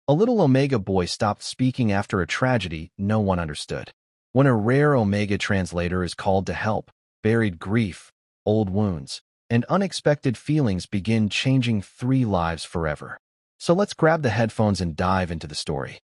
A little Omega boy stopped speaking after a tragedy no one understood. When a rare Omega translator is called to help, buried grief, old wounds, and unexpected feelings begin changing 3 lives forever. So let's grab the headphones and dive into the story.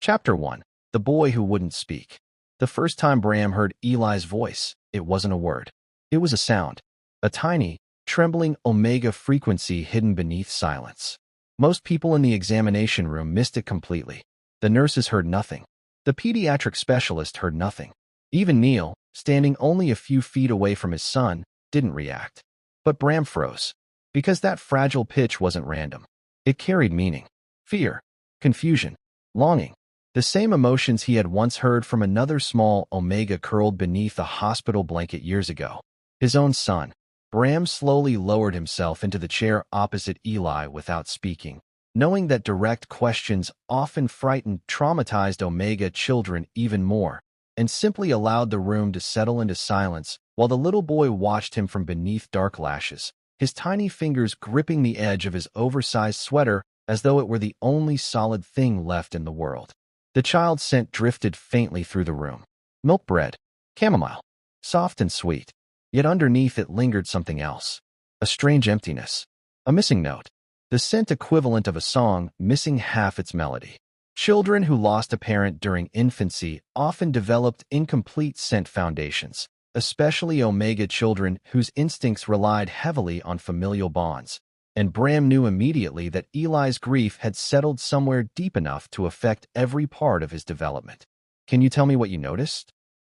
Chapter 1. The Boy Who Wouldn't Speak. The first time Bram heard Eli's voice, it wasn't a word. It was a sound. A tiny, trembling Omega frequency hidden beneath silence. Most people in the examination room missed it completely. The nurses heard nothing. The pediatric specialist heard nothing. Even Niall, standing only a few feet away from his son, didn't react. But Bram froze. Because that fragile pitch wasn't random. It carried meaning. Fear. Confusion. Longing. The same emotions he had once heard from another small Omega curled beneath a hospital blanket years ago. His own son. Bram slowly lowered himself into the chair opposite Eli without speaking, knowing that direct questions often frightened traumatized Omega children even more, and simply allowed the room to settle into silence while the little boy watched him from beneath dark lashes, his tiny fingers gripping the edge of his oversized sweater as though it were the only solid thing left in the world. The child's scent drifted faintly through the room. Milk bread. Chamomile. Soft and sweet. Yet underneath it lingered something else. A strange emptiness. A missing note. The scent equivalent of a song missing half its melody. Children who lost a parent during infancy often developed incomplete scent foundations, especially Omega children whose instincts relied heavily on familial bonds. And Bram knew immediately that Eli's grief had settled somewhere deep enough to affect every part of his development. "Can you tell me what you noticed?"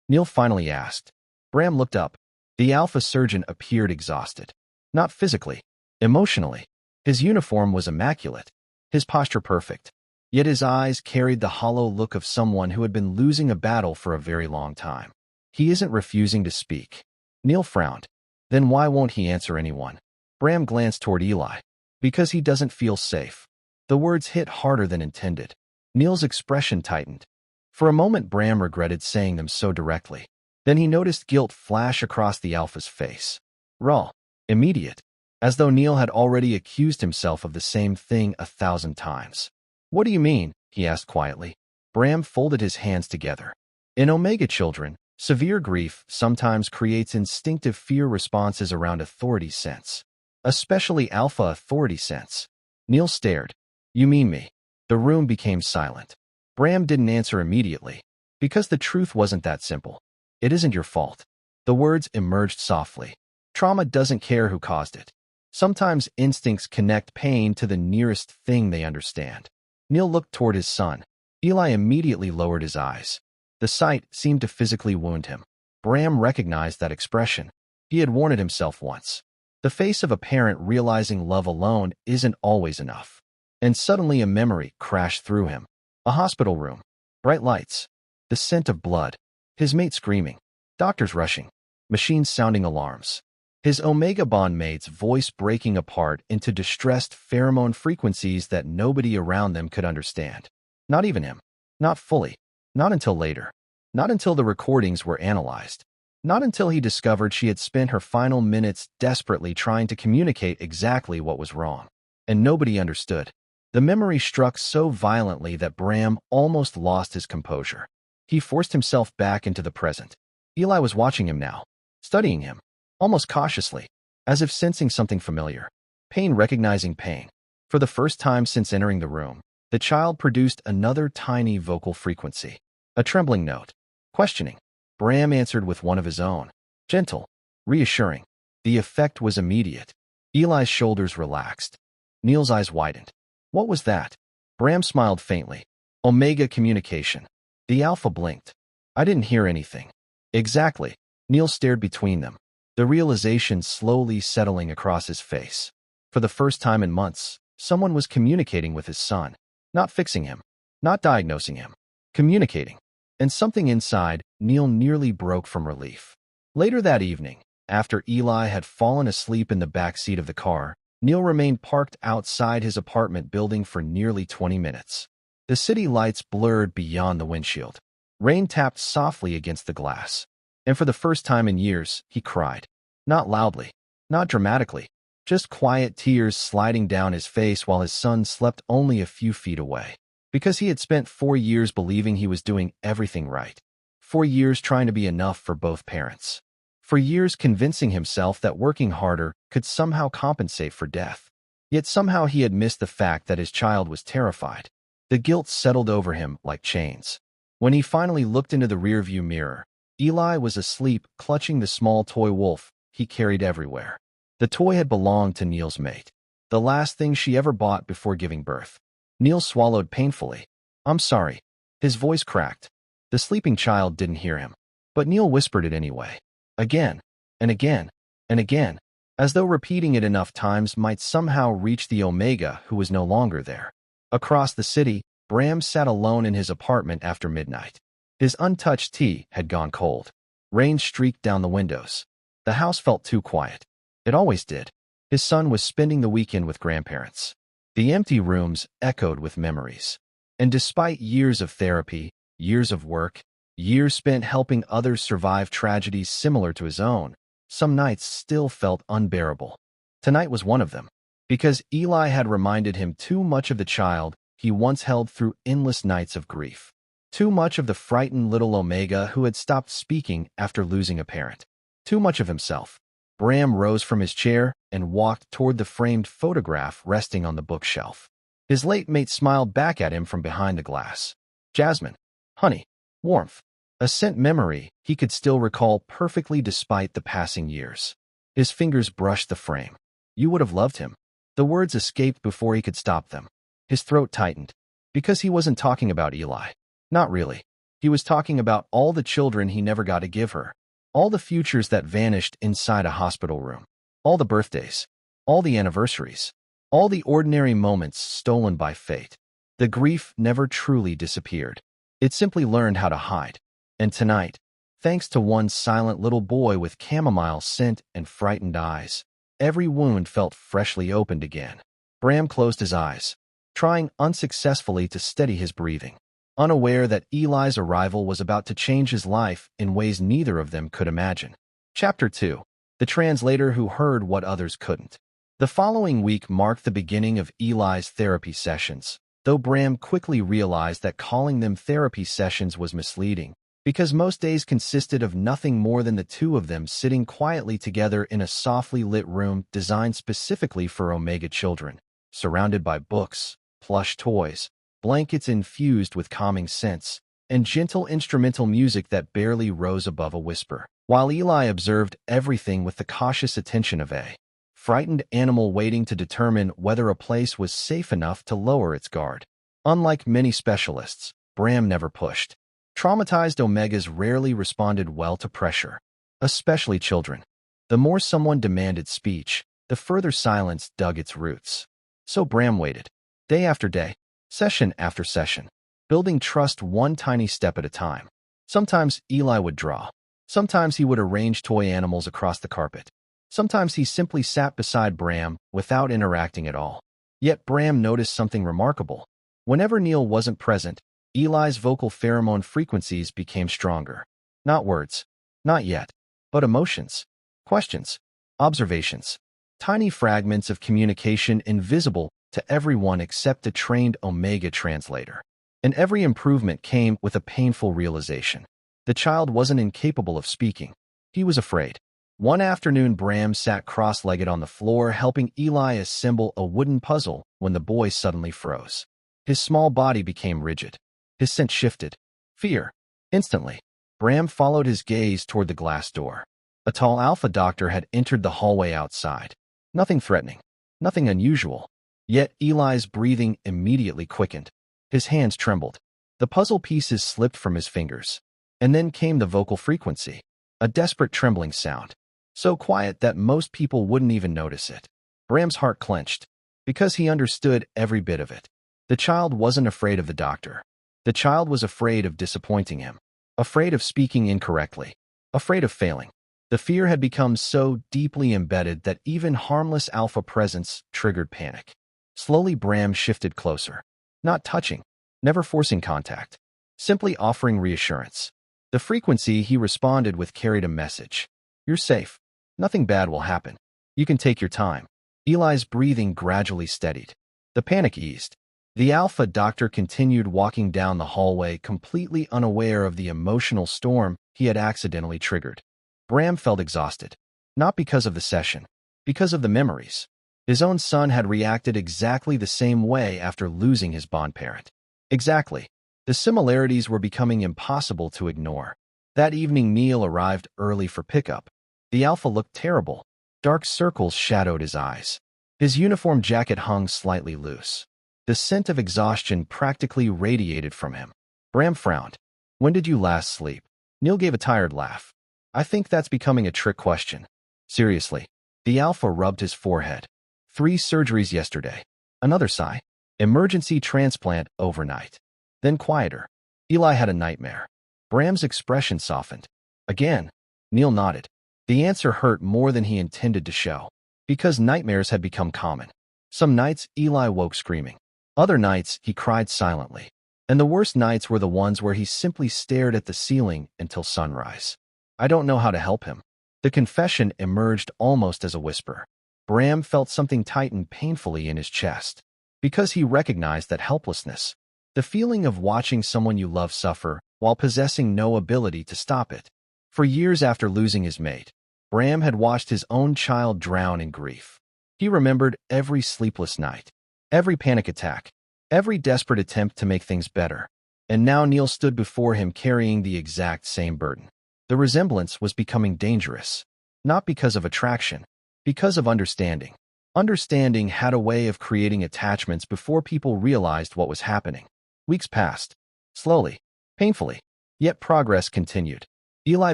Niall finally asked. Bram looked up. The alpha surgeon appeared exhausted. Not physically, emotionally. His uniform was immaculate, his posture perfect. Yet his eyes carried the hollow look of someone who had been losing a battle for a very long time. "He isn't refusing to speak." Niall frowned. "Then why won't he answer anyone?" Bram glanced toward Eli. "Because he doesn't feel safe." The words hit harder than intended. Niall's expression tightened. For a moment Bram regretted saying them so directly. Then he noticed guilt flash across the alpha's face. Raw. Immediate. As though Niall had already accused himself of the same thing 1,000 times. "What do you mean?" he asked quietly. Bram folded his hands together. In Omega children, severe grief sometimes creates instinctive fear responses around authority sense. Especially alpha authority sense. Niall stared. "You mean me?" The room became silent. Bram didn't answer immediately. Because the truth wasn't that simple. "It isn't your fault." The words emerged softly. "Trauma doesn't care who caused it." Sometimes instincts connect pain to the nearest thing they understand. Niall looked toward his son. Eli immediately lowered his eyes. The sight seemed to physically wound him. Bram recognized that expression. He had worn it himself once. The face of a parent realizing love alone isn't always enough. And suddenly a memory crashed through him. A hospital room. Bright lights. The scent of blood. His mate screaming. Doctors rushing. Machines sounding alarms. His Omega bond mate's voice breaking apart into distressed pheromone frequencies that nobody around them could understand. Not even him. Not fully. Not until later. Not until the recordings were analyzed. Not until he discovered she had spent her final minutes desperately trying to communicate exactly what was wrong. And nobody understood. The memory struck so violently that Bram almost lost his composure. He forced himself back into the present. Eli was watching him now, studying him, almost cautiously, as if sensing something familiar. Pain recognizing pain. For the first time since entering the room, the child produced another tiny vocal frequency. A trembling note. Questioning. Bram answered with one of his own. Gentle. Reassuring. The effect was immediate. Eli's shoulders relaxed. Niall's eyes widened. What was that? Bram smiled faintly. Omega communication. The alpha blinked. I didn't hear anything. Exactly. Niall stared between them, the realization slowly settling across his face. For the first time in months, someone was communicating with his son. Not fixing him. Not diagnosing him. Communicating. And something inside, Niall nearly broke from relief. Later that evening, after Eli had fallen asleep in the back seat of the car, Niall remained parked outside his apartment building for nearly 20 minutes. The city lights blurred beyond the windshield. Rain tapped softly against the glass. And for the first time in years, he cried. Not loudly, not dramatically, just quiet tears sliding down his face while his son slept only a few feet away. Because he had spent 4 years believing he was doing everything right. 4 years trying to be enough for both parents. For years convincing himself that working harder could somehow compensate for death. Yet somehow he had missed the fact that his child was terrified. The guilt settled over him like chains. When he finally looked into the rearview mirror, Eli was asleep, clutching the small toy wolf he carried everywhere. The toy had belonged to Niall's mate, the last thing she ever bought before giving birth. Niall swallowed painfully. "I'm sorry." His voice cracked. The sleeping child didn't hear him, but Niall whispered it anyway. Again, and again, and again, as though repeating it enough times might somehow reach the Omega who was no longer there. Across the city, Bram sat alone in his apartment after midnight. His untouched tea had gone cold. Rain streaked down the windows. The house felt too quiet. It always did. His son was spending the weekend with grandparents. The empty rooms echoed with memories. And despite years of therapy, years of work, years spent helping others survive tragedies similar to his own, some nights still felt unbearable. Tonight was one of them, because Eli had reminded him too much of the child he once held through endless nights of grief. Too much of the frightened little Omega who had stopped speaking after losing a parent. Too much of himself. Bram rose from his chair and walked toward the framed photograph resting on the bookshelf. His late mate smiled back at him from behind the glass. Jasmine. Honey. Warmth. A scent memory he could still recall perfectly despite the passing years. His fingers brushed the frame. You would have loved him. The words escaped before he could stop them. His throat tightened. Because he wasn't talking about Eli. Not really. He was talking about all the children he never got to give her. All the futures that vanished inside a hospital room. All the birthdays. All the anniversaries. All the ordinary moments stolen by fate. The grief never truly disappeared. It simply learned how to hide. And tonight, thanks to one silent little boy with chamomile scent and frightened eyes, every wound felt freshly opened again. Bram closed his eyes, trying unsuccessfully to steady his breathing, unaware that Eli's arrival was about to change his life in ways neither of them could imagine. Chapter 2. The Translator Who Heard What Others Couldn't. The following week marked the beginning of Eli's therapy sessions, though Bram quickly realized that calling them therapy sessions was misleading, because most days consisted of nothing more than the two of them sitting quietly together in a softly lit room designed specifically for Omega children, surrounded by books, plush toys, blankets infused with calming scents, and gentle instrumental music that barely rose above a whisper, while Eli observed everything with the cautious attention of a frightened animal waiting to determine whether a place was safe enough to lower its guard. Unlike many specialists, Bram never pushed. Traumatized Omegas rarely responded well to pressure, especially children. The more someone demanded speech, the further silence dug its roots. So Bram waited, day after day, session after session, building trust one tiny step at a time. Sometimes Eli would draw. Sometimes he would arrange toy animals across the carpet. Sometimes he simply sat beside Bram without interacting at all. Yet Bram noticed something remarkable. Whenever Niall wasn't present, Eli's vocal pheromone frequencies became stronger. Not words. Not yet. But emotions. Questions. Observations. Tiny fragments of communication invisible to everyone except a trained Omega translator. And every improvement came with a painful realization. The child wasn't incapable of speaking. He was afraid. One afternoon, Bram sat cross-legged on the floor helping Eli assemble a wooden puzzle when the boy suddenly froze. His small body became rigid. His scent shifted. Fear. Instantly, Bram followed his gaze toward the glass door. A tall alpha doctor had entered the hallway outside. Nothing threatening. Nothing unusual. Yet Eli's breathing immediately quickened. His hands trembled. The puzzle pieces slipped from his fingers. And then came the vocal frequency. A desperate trembling sound. So quiet that most people wouldn't even notice it. Bram's heart clenched, because he understood every bit of it. The child wasn't afraid of the doctor. The child was afraid of disappointing him. Afraid of speaking incorrectly. Afraid of failing. The fear had become so deeply embedded that even harmless alpha presence triggered panic. Slowly Bram shifted closer. Not touching. Never forcing contact. Simply offering reassurance. The frequency he responded with carried a message. You're safe. Nothing bad will happen. You can take your time. Eli's breathing gradually steadied. The panic eased. The Alpha Doctor continued walking down the hallway, completely unaware of the emotional storm he had accidentally triggered. Bram felt exhausted. Not because of the session, because of the memories. His own son had reacted exactly the same way after losing his bond parent. Exactly. The similarities were becoming impossible to ignore. That evening, Niall arrived early for pickup. The Alpha looked terrible. Dark circles shadowed his eyes. His uniform jacket hung slightly loose. The scent of exhaustion practically radiated from him. Bram frowned. "When did you last sleep?" Niall gave a tired laugh. "I think that's becoming a trick question." "Seriously." The Alpha rubbed his forehead. 3 surgeries yesterday." Another sigh. "Emergency transplant overnight." Then quieter. "Eli had a nightmare." Bram's expression softened. "Again?" Niall nodded. The answer hurt more than he intended to show. Because nightmares had become common. Some nights, Eli woke screaming. Other nights, he cried silently. And the worst nights were the ones where he simply stared at the ceiling until sunrise. "I don't know how to help him." The confession emerged almost as a whisper. Bram felt something tighten painfully in his chest. Because he recognized that helplessness. The feeling of watching someone you love suffer while possessing no ability to stop it. For years after losing his mate, Bram had watched his own child drown in grief. He remembered every sleepless night, every panic attack, every desperate attempt to make things better. And now Niall stood before him carrying the exact same burden. The resemblance was becoming dangerous. Not because of attraction, because of understanding. Understanding had a way of creating attachments before people realized what was happening. Weeks passed. Slowly. Painfully. Yet progress continued. Eli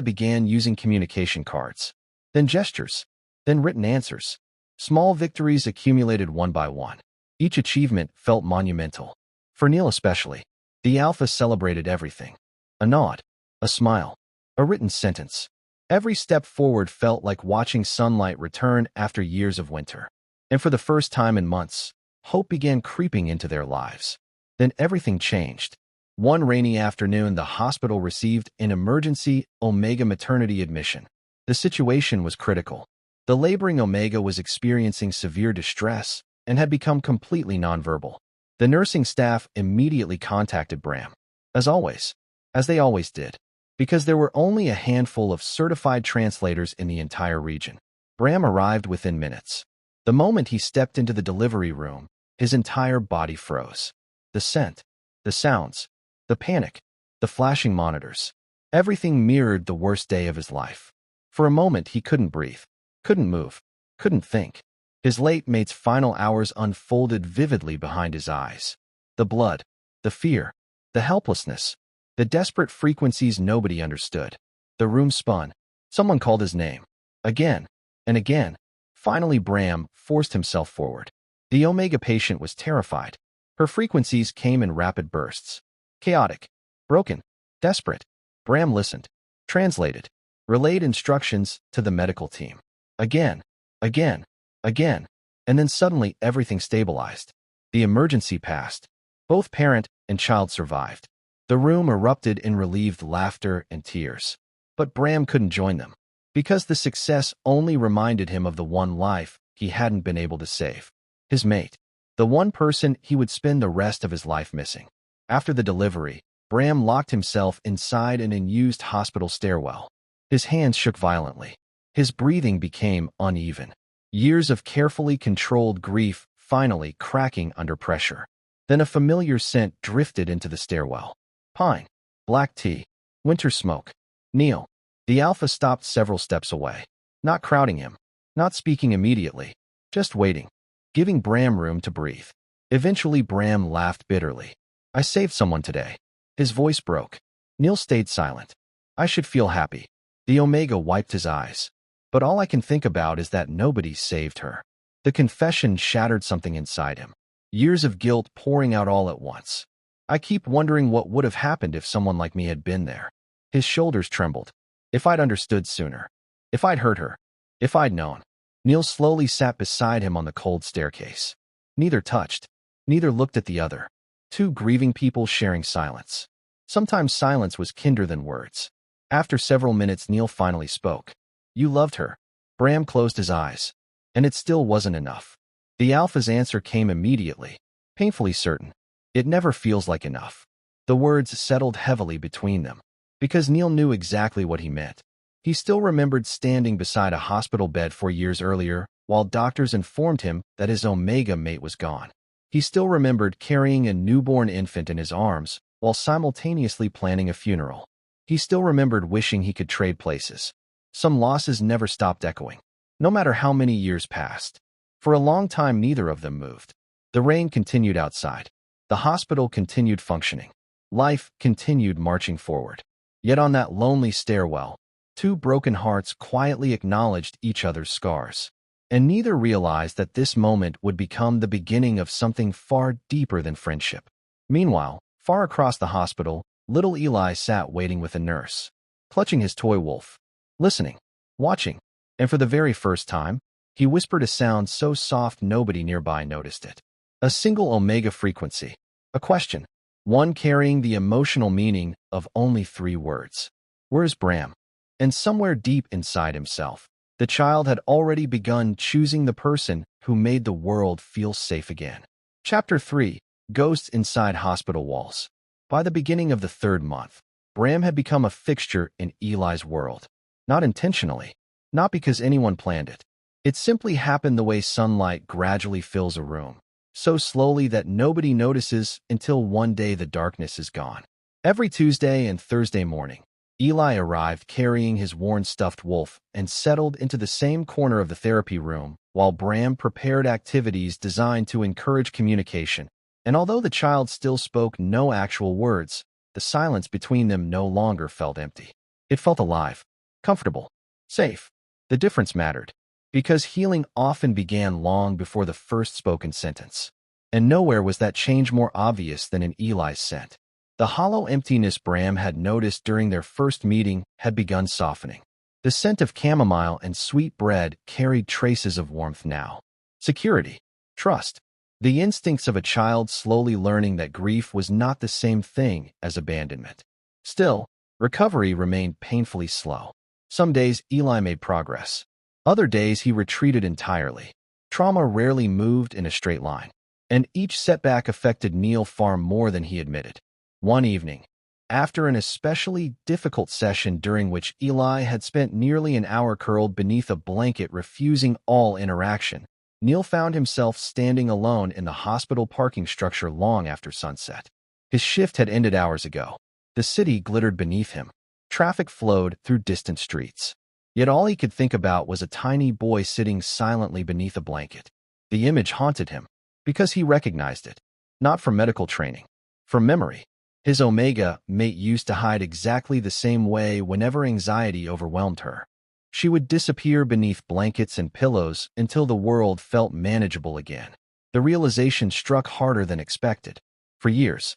began using communication cards. Then gestures. Then written answers. Small victories accumulated one by one. Each achievement felt monumental. For Niall especially. The Alpha celebrated everything. A nod. A smile. A written sentence. Every step forward felt like watching sunlight return after years of winter. And for the first time in months, hope began creeping into their lives. Then everything changed. One rainy afternoon, the hospital received an emergency Omega maternity admission. The situation was critical. The laboring Omega was experiencing severe distress and had become completely nonverbal. The nursing staff immediately contacted Bram. As always. As they always did. Because there were only a handful of certified translators in the entire region. Bram arrived within minutes. The moment he stepped into the delivery room, his entire body froze. The scent, the sounds, the panic, the flashing monitors. Everything mirrored the worst day of his life. For a moment, he couldn't breathe, couldn't move, couldn't think. His late mate's final hours unfolded vividly behind his eyes. The blood, the fear, the helplessness, the desperate frequencies nobody understood. The room spun. Someone called his name. Again and again. Finally, Bram forced himself forward. The Omega patient was terrified. Her frequencies came in rapid bursts. Chaotic, broken, desperate. Bram listened, translated, relayed instructions to the medical team. Again, again, again. And then suddenly everything stabilized. The emergency passed. Both parent and child survived. The room erupted in relieved laughter and tears. But Bram couldn't join them. Because the success only reminded him of the one life he hadn't been able to save. His mate. The one person he would spend the rest of his life missing. After the delivery, Bram locked himself inside an unused hospital stairwell. His hands shook violently. His breathing became uneven. Years of carefully controlled grief finally cracking under pressure. Then a familiar scent drifted into the stairwell. Pine. Black tea. Winter smoke. Niall. The Alpha stopped several steps away. Not crowding him. Not speaking immediately. Just waiting. Giving Bram room to breathe. Eventually, Bram laughed bitterly. "I saved someone today." His voice broke. Niall stayed silent. "I should feel happy." The Omega wiped his eyes. "But all I can think about is that nobody saved her." The confession shattered something inside him. Years of guilt pouring out all at once. "I keep wondering what would have happened if someone like me had been there." His shoulders trembled. "If I'd understood sooner. If I'd heard her. If I'd known." Niall slowly sat beside him on the cold staircase. Neither touched. Neither looked at the other. Two grieving people sharing silence. Sometimes silence was kinder than words. After several minutes, Niall finally spoke. "You loved her." Bram closed his eyes. And it still wasn't enough. The Alpha's answer came immediately, painfully certain. It never feels like enough. The words settled heavily between them, because Niall knew exactly what he meant. He still remembered standing beside a hospital bed 4 years earlier, while doctors informed him that his Omega mate was gone. He still remembered carrying a newborn infant in his arms, while simultaneously planning a funeral. He still remembered wishing he could trade places. Some losses never stopped echoing, no matter how many years passed. For a long time, neither of them moved. The rain continued outside. The hospital continued functioning. Life continued marching forward. Yet on that lonely stairwell, two broken hearts quietly acknowledged each other's scars. And neither realized that this moment would become the beginning of something far deeper than friendship. Meanwhile, far across the hospital, little Eli sat waiting with a nurse, clutching his toy wolf, listening, watching, and for the very first time, he whispered a sound so soft nobody nearby noticed it. A single omega frequency, a question, one carrying the emotional meaning of only 3 words. Where's Bram? And somewhere deep inside himself, the child had already begun choosing the person who made the world feel safe again. Chapter 3: Ghosts Inside Hospital Walls. By the beginning of the 3rd month, Bram had become a fixture in Eli's world. Not intentionally, not because anyone planned it. It simply happened the way sunlight gradually fills a room, so slowly that nobody notices until one day the darkness is gone. Every Tuesday and Thursday morning, Eli arrived carrying his worn stuffed wolf and settled into the same corner of the therapy room, while Bram prepared activities designed to encourage communication. And although the child still spoke no actual words, the silence between them no longer felt empty. It felt alive, comfortable, safe. The difference mattered, because healing often began long before the first spoken sentence. And nowhere was that change more obvious than in Eli's scent. The hollow emptiness Bram had noticed during their first meeting had begun softening. The scent of chamomile and sweet bread carried traces of warmth now. Security, trust, the instincts of a child slowly learning that grief was not the same thing as abandonment. Still, recovery remained painfully slow. Some days Eli made progress. Other days he retreated entirely. Trauma rarely moved in a straight line, and each setback affected Niall far more than he admitted. One evening, after an especially difficult session during which Eli had spent nearly an hour curled beneath a blanket refusing all interaction, Niall found himself standing alone in the hospital parking structure long after sunset. His shift had ended hours ago. The city glittered beneath him. Traffic flowed through distant streets. Yet all he could think about was a tiny boy sitting silently beneath a blanket. The image haunted him, because he recognized it, not from medical training, from memory. His Omega mate used to hide exactly the same way whenever anxiety overwhelmed her. She would disappear beneath blankets and pillows until the world felt manageable again. The realization struck harder than expected. For years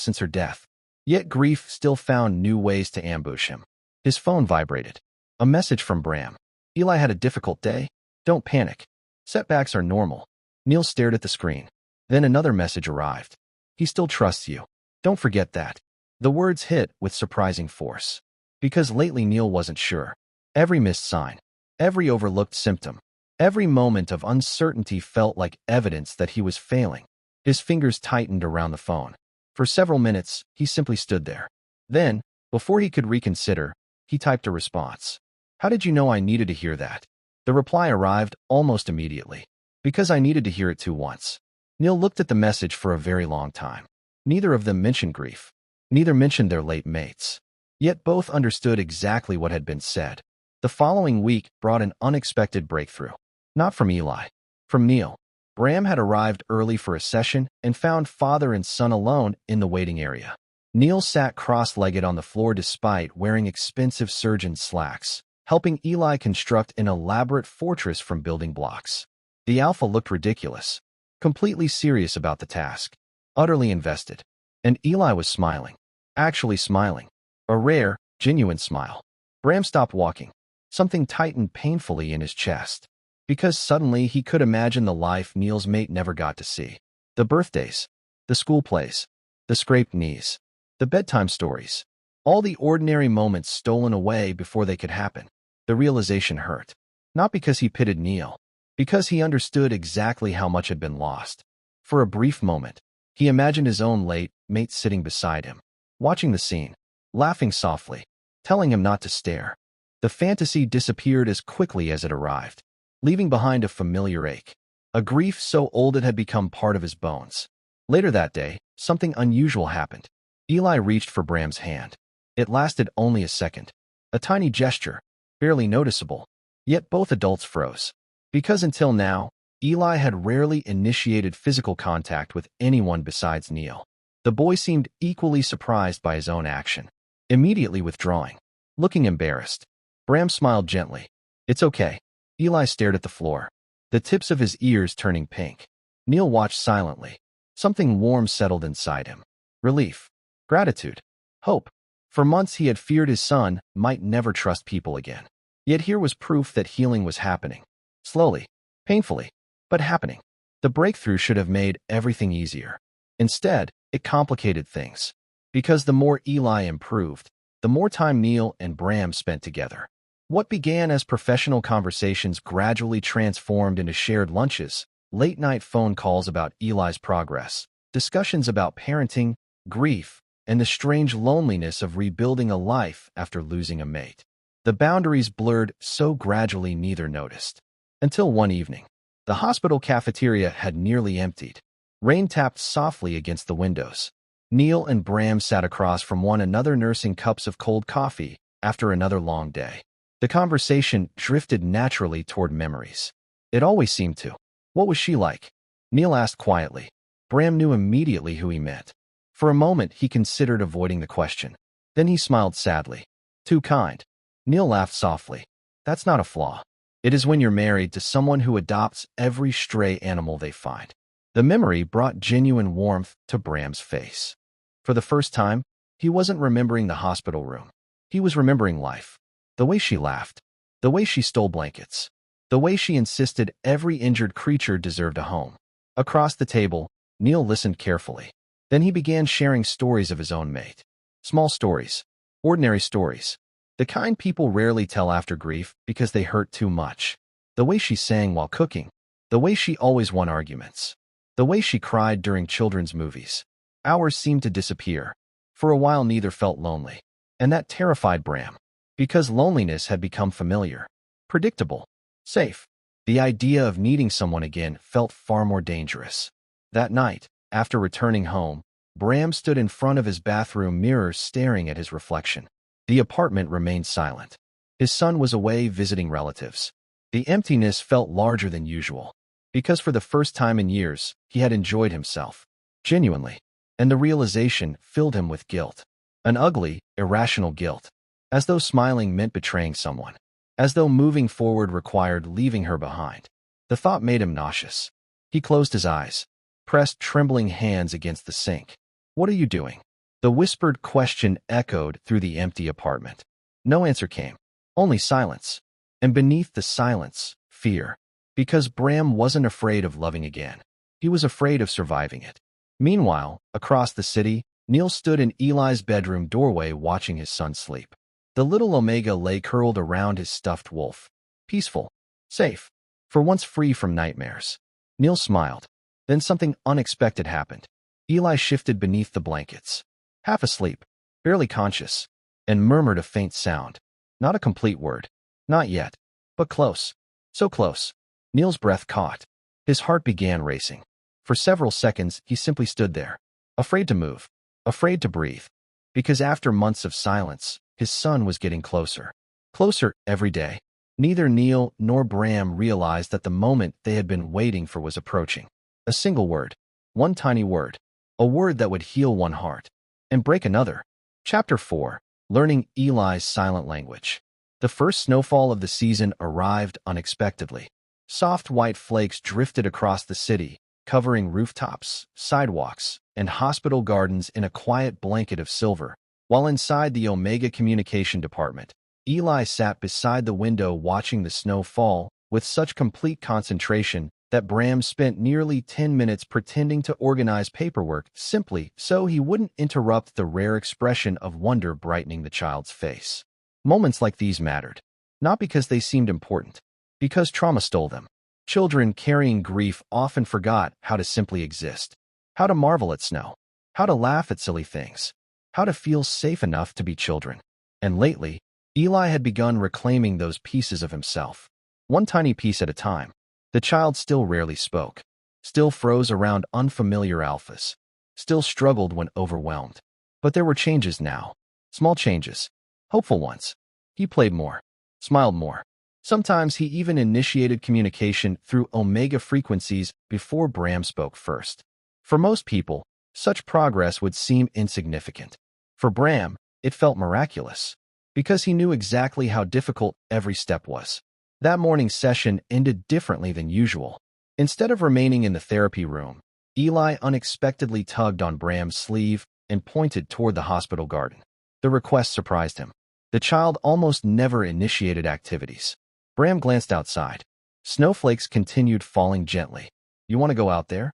since her death. Yet grief still found new ways to ambush him. His phone vibrated. A message from Bram. Eli had a difficult day. Don't panic. Setbacks are normal. Niall stared at the screen. Then another message arrived. He still trusts you. Don't forget that. The words hit with surprising force. Because lately Niall wasn't sure. Every missed sign, every overlooked symptom, every moment of uncertainty felt like evidence that he was failing. His fingers tightened around the phone. For several minutes, he simply stood there. Then, before he could reconsider, he typed a response. How did you know I needed to hear that? The reply arrived almost immediately. Because I needed to hear it too once. Niall looked at the message for a very long time. Neither of them mentioned grief. Neither mentioned their late mates. Yet both understood exactly what had been said. The following week brought an unexpected breakthrough. Not from Eli. From Niall. Bram had arrived early for a session and found father and son alone in the waiting area. Niall sat cross-legged on the floor despite wearing expensive surgeon slacks, helping Eli construct an elaborate fortress from building blocks. The alpha looked ridiculous, completely serious about the task, utterly invested. And Eli was smiling. Actually smiling. A rare, genuine smile. Bram stopped walking. Something tightened painfully in his chest. Because suddenly he could imagine the life Niall's mate never got to see. The birthdays. The school plays. The scraped knees. The bedtime stories. All the ordinary moments stolen away before they could happen. The realization hurt. Not because he pitied Niall. Because he understood exactly how much had been lost. For a brief moment, He imagined his own late mate sitting beside him, watching the scene, laughing softly, telling him not to stare. The fantasy disappeared as quickly as it arrived, leaving behind a familiar ache, a grief so old it had become part of his bones. Later that day, something unusual happened. Eli reached for Bram's hand. It lasted only a second, a tiny gesture, barely noticeable, yet both adults froze. Because until now, Eli had rarely initiated physical contact with anyone besides Niall. The boy seemed equally surprised by his own action, immediately withdrawing, looking embarrassed. Bram smiled gently. "It's okay." Eli stared at the floor, the tips of his ears turning pink. Niall watched silently. Something warm settled inside him. Relief, gratitude, hope. For months he had feared his son might never trust people again. Yet here was proof that healing was happening. Slowly, painfully, but happening. The breakthrough should have made everything easier. Instead, it complicated things. Because the more Eli improved, the more time Niall and Bram spent together. What began as professional conversations gradually transformed into shared lunches, late-night phone calls about Eli's progress, discussions about parenting, grief, and the strange loneliness of rebuilding a life after losing a mate. The boundaries blurred so gradually neither noticed. Until one evening, the hospital cafeteria had nearly emptied. Rain tapped softly against the windows. Niall and Bram sat across from one another nursing cups of cold coffee after another long day. The conversation drifted naturally toward memories. It always seemed to. What was she like? Niall asked quietly. Bram knew immediately who he meant. For a moment, he considered avoiding the question. Then he smiled sadly. Too kind. Niall laughed softly. That's not a flaw. It is when you're married to someone who adopts every stray animal they find. The memory brought genuine warmth to Bram's face. For the first time, he wasn't remembering the hospital room. He was remembering life. The way she laughed. The way she stole blankets. The way she insisted every injured creature deserved a home. Across the table, Niall listened carefully. Then he began sharing stories of his own mate. Small stories. Ordinary stories. The kind people rarely tell after grief because they hurt too much. The way she sang while cooking. The way she always won arguments. The way she cried during children's movies. Hours seemed to disappear. For a while neither felt lonely. And that terrified Bram. Because loneliness had become familiar. Predictable. Safe. The idea of needing someone again felt far more dangerous. That night, after returning home, Bram stood in front of his bathroom mirror staring at his reflection. The apartment remained silent. His son was away visiting relatives. The emptiness felt larger than usual. Because for the first time in years, he had enjoyed himself. Genuinely. And the realization filled him with guilt. An ugly, irrational guilt. As though smiling meant betraying someone. As though moving forward required leaving her behind. The thought made him nauseous. He closed his eyes, pressed trembling hands against the sink. What are you doing? The whispered question echoed through the empty apartment. No answer came. Only silence. And beneath the silence, fear. Because Bram wasn't afraid of loving again. He was afraid of surviving it. Meanwhile, across the city, Niall stood in Eli's bedroom doorway watching his son sleep. The little Omega lay curled around his stuffed wolf. Peaceful. Safe. For once free from nightmares. Niall smiled. Then something unexpected happened. Eli shifted beneath the blankets. Half asleep, barely conscious, and murmured a faint sound. Not a complete word. Not yet. But close. So close. Niall's breath caught. His heart began racing. For several seconds, he simply stood there. Afraid to move. Afraid to breathe. Because after months of silence, his son was getting closer. Closer every day. Neither Niall nor Bram realized that the moment they had been waiting for was approaching. A single word. One tiny word. A word that would heal one heart. And break another. Chapter 4. Learning Eli's Silent Language. The first snowfall of the season arrived unexpectedly. Soft white flakes drifted across the city, covering rooftops, sidewalks, and hospital gardens in a quiet blanket of silver. While inside the Omega Communication Department, Eli sat beside the window watching the snow fall with such complete concentration that Bram spent nearly 10 minutes pretending to organize paperwork simply so he wouldn't interrupt the rare expression of wonder brightening the child's face. Moments like these mattered, not because they seemed important, because trauma stole them. Children carrying grief often forgot how to simply exist. how to marvel at snow, how to laugh at silly things, how to feel safe enough to be children. And lately, Eli had begun reclaiming those pieces of himself, one tiny piece at a time. The child still rarely spoke, still froze around unfamiliar alphas, still struggled when overwhelmed. But there were changes now, small changes, hopeful ones. He played more, smiled more. Sometimes he even initiated communication through omega frequencies before Bram spoke first. For most people, such progress would seem insignificant. For Bram, it felt miraculous, because he knew exactly how difficult every step was. That morning's session ended differently than usual. Instead of remaining in the therapy room, Eli unexpectedly tugged on Bram's sleeve and pointed toward the hospital garden. The request surprised him. The child almost never initiated activities. Bram glanced outside. Snowflakes continued falling gently. You want to go out there?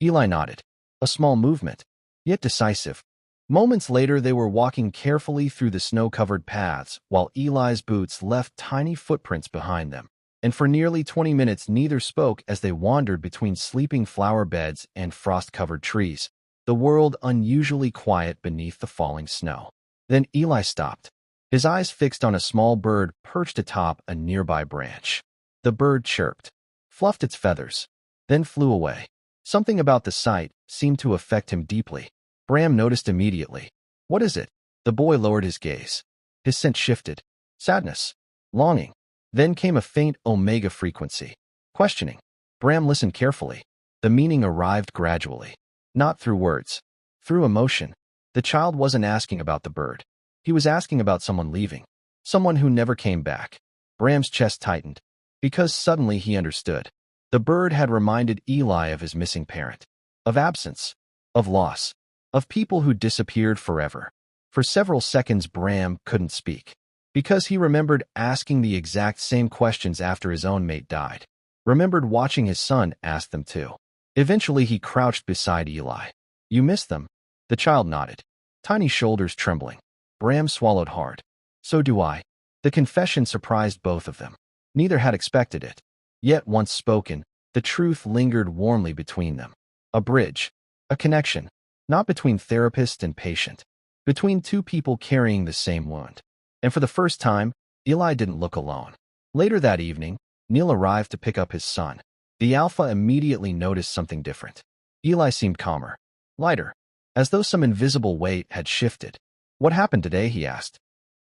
Eli nodded. A small movement, yet decisive. Moments later, they were walking carefully through the snow-covered paths, while Eli's boots left tiny footprints behind them. And for nearly 20 minutes, neither spoke as they wandered between sleeping flower beds and frost-covered trees, the world unusually quiet beneath the falling snow. Then Eli stopped, his eyes fixed on a small bird perched atop a nearby branch. The bird chirped, fluffed its feathers, then flew away. Something about the sight seemed to affect him deeply. Bram noticed immediately. What is it? The boy lowered his gaze. His scent shifted. Sadness. Longing. Then came a faint omega frequency. Questioning. Bram listened carefully. The meaning arrived gradually. Not through words. Through emotion. The child wasn't asking about the bird. He was asking about someone leaving. Someone who never came back. Bram's chest tightened. Because suddenly he understood. The bird had reminded Eli of his missing parent. Of absence. Of loss. Of people who disappeared forever. For several seconds Bram couldn't speak, because he remembered asking the exact same questions after his own mate died. Remembered watching his son ask them too. Eventually he crouched beside Eli. You miss them? The child nodded, tiny shoulders trembling. Bram swallowed hard. So do I. The confession surprised both of them. Neither had expected it. Yet once spoken, the truth lingered warmly between them. A bridge. A connection. Not between therapist and patient, between two people carrying the same wound. And for the first time, Eli didn't look alone. Later that evening, Niall arrived to pick up his son. The alpha immediately noticed something different. Eli seemed calmer, lighter, as though some invisible weight had shifted. What happened today? He asked.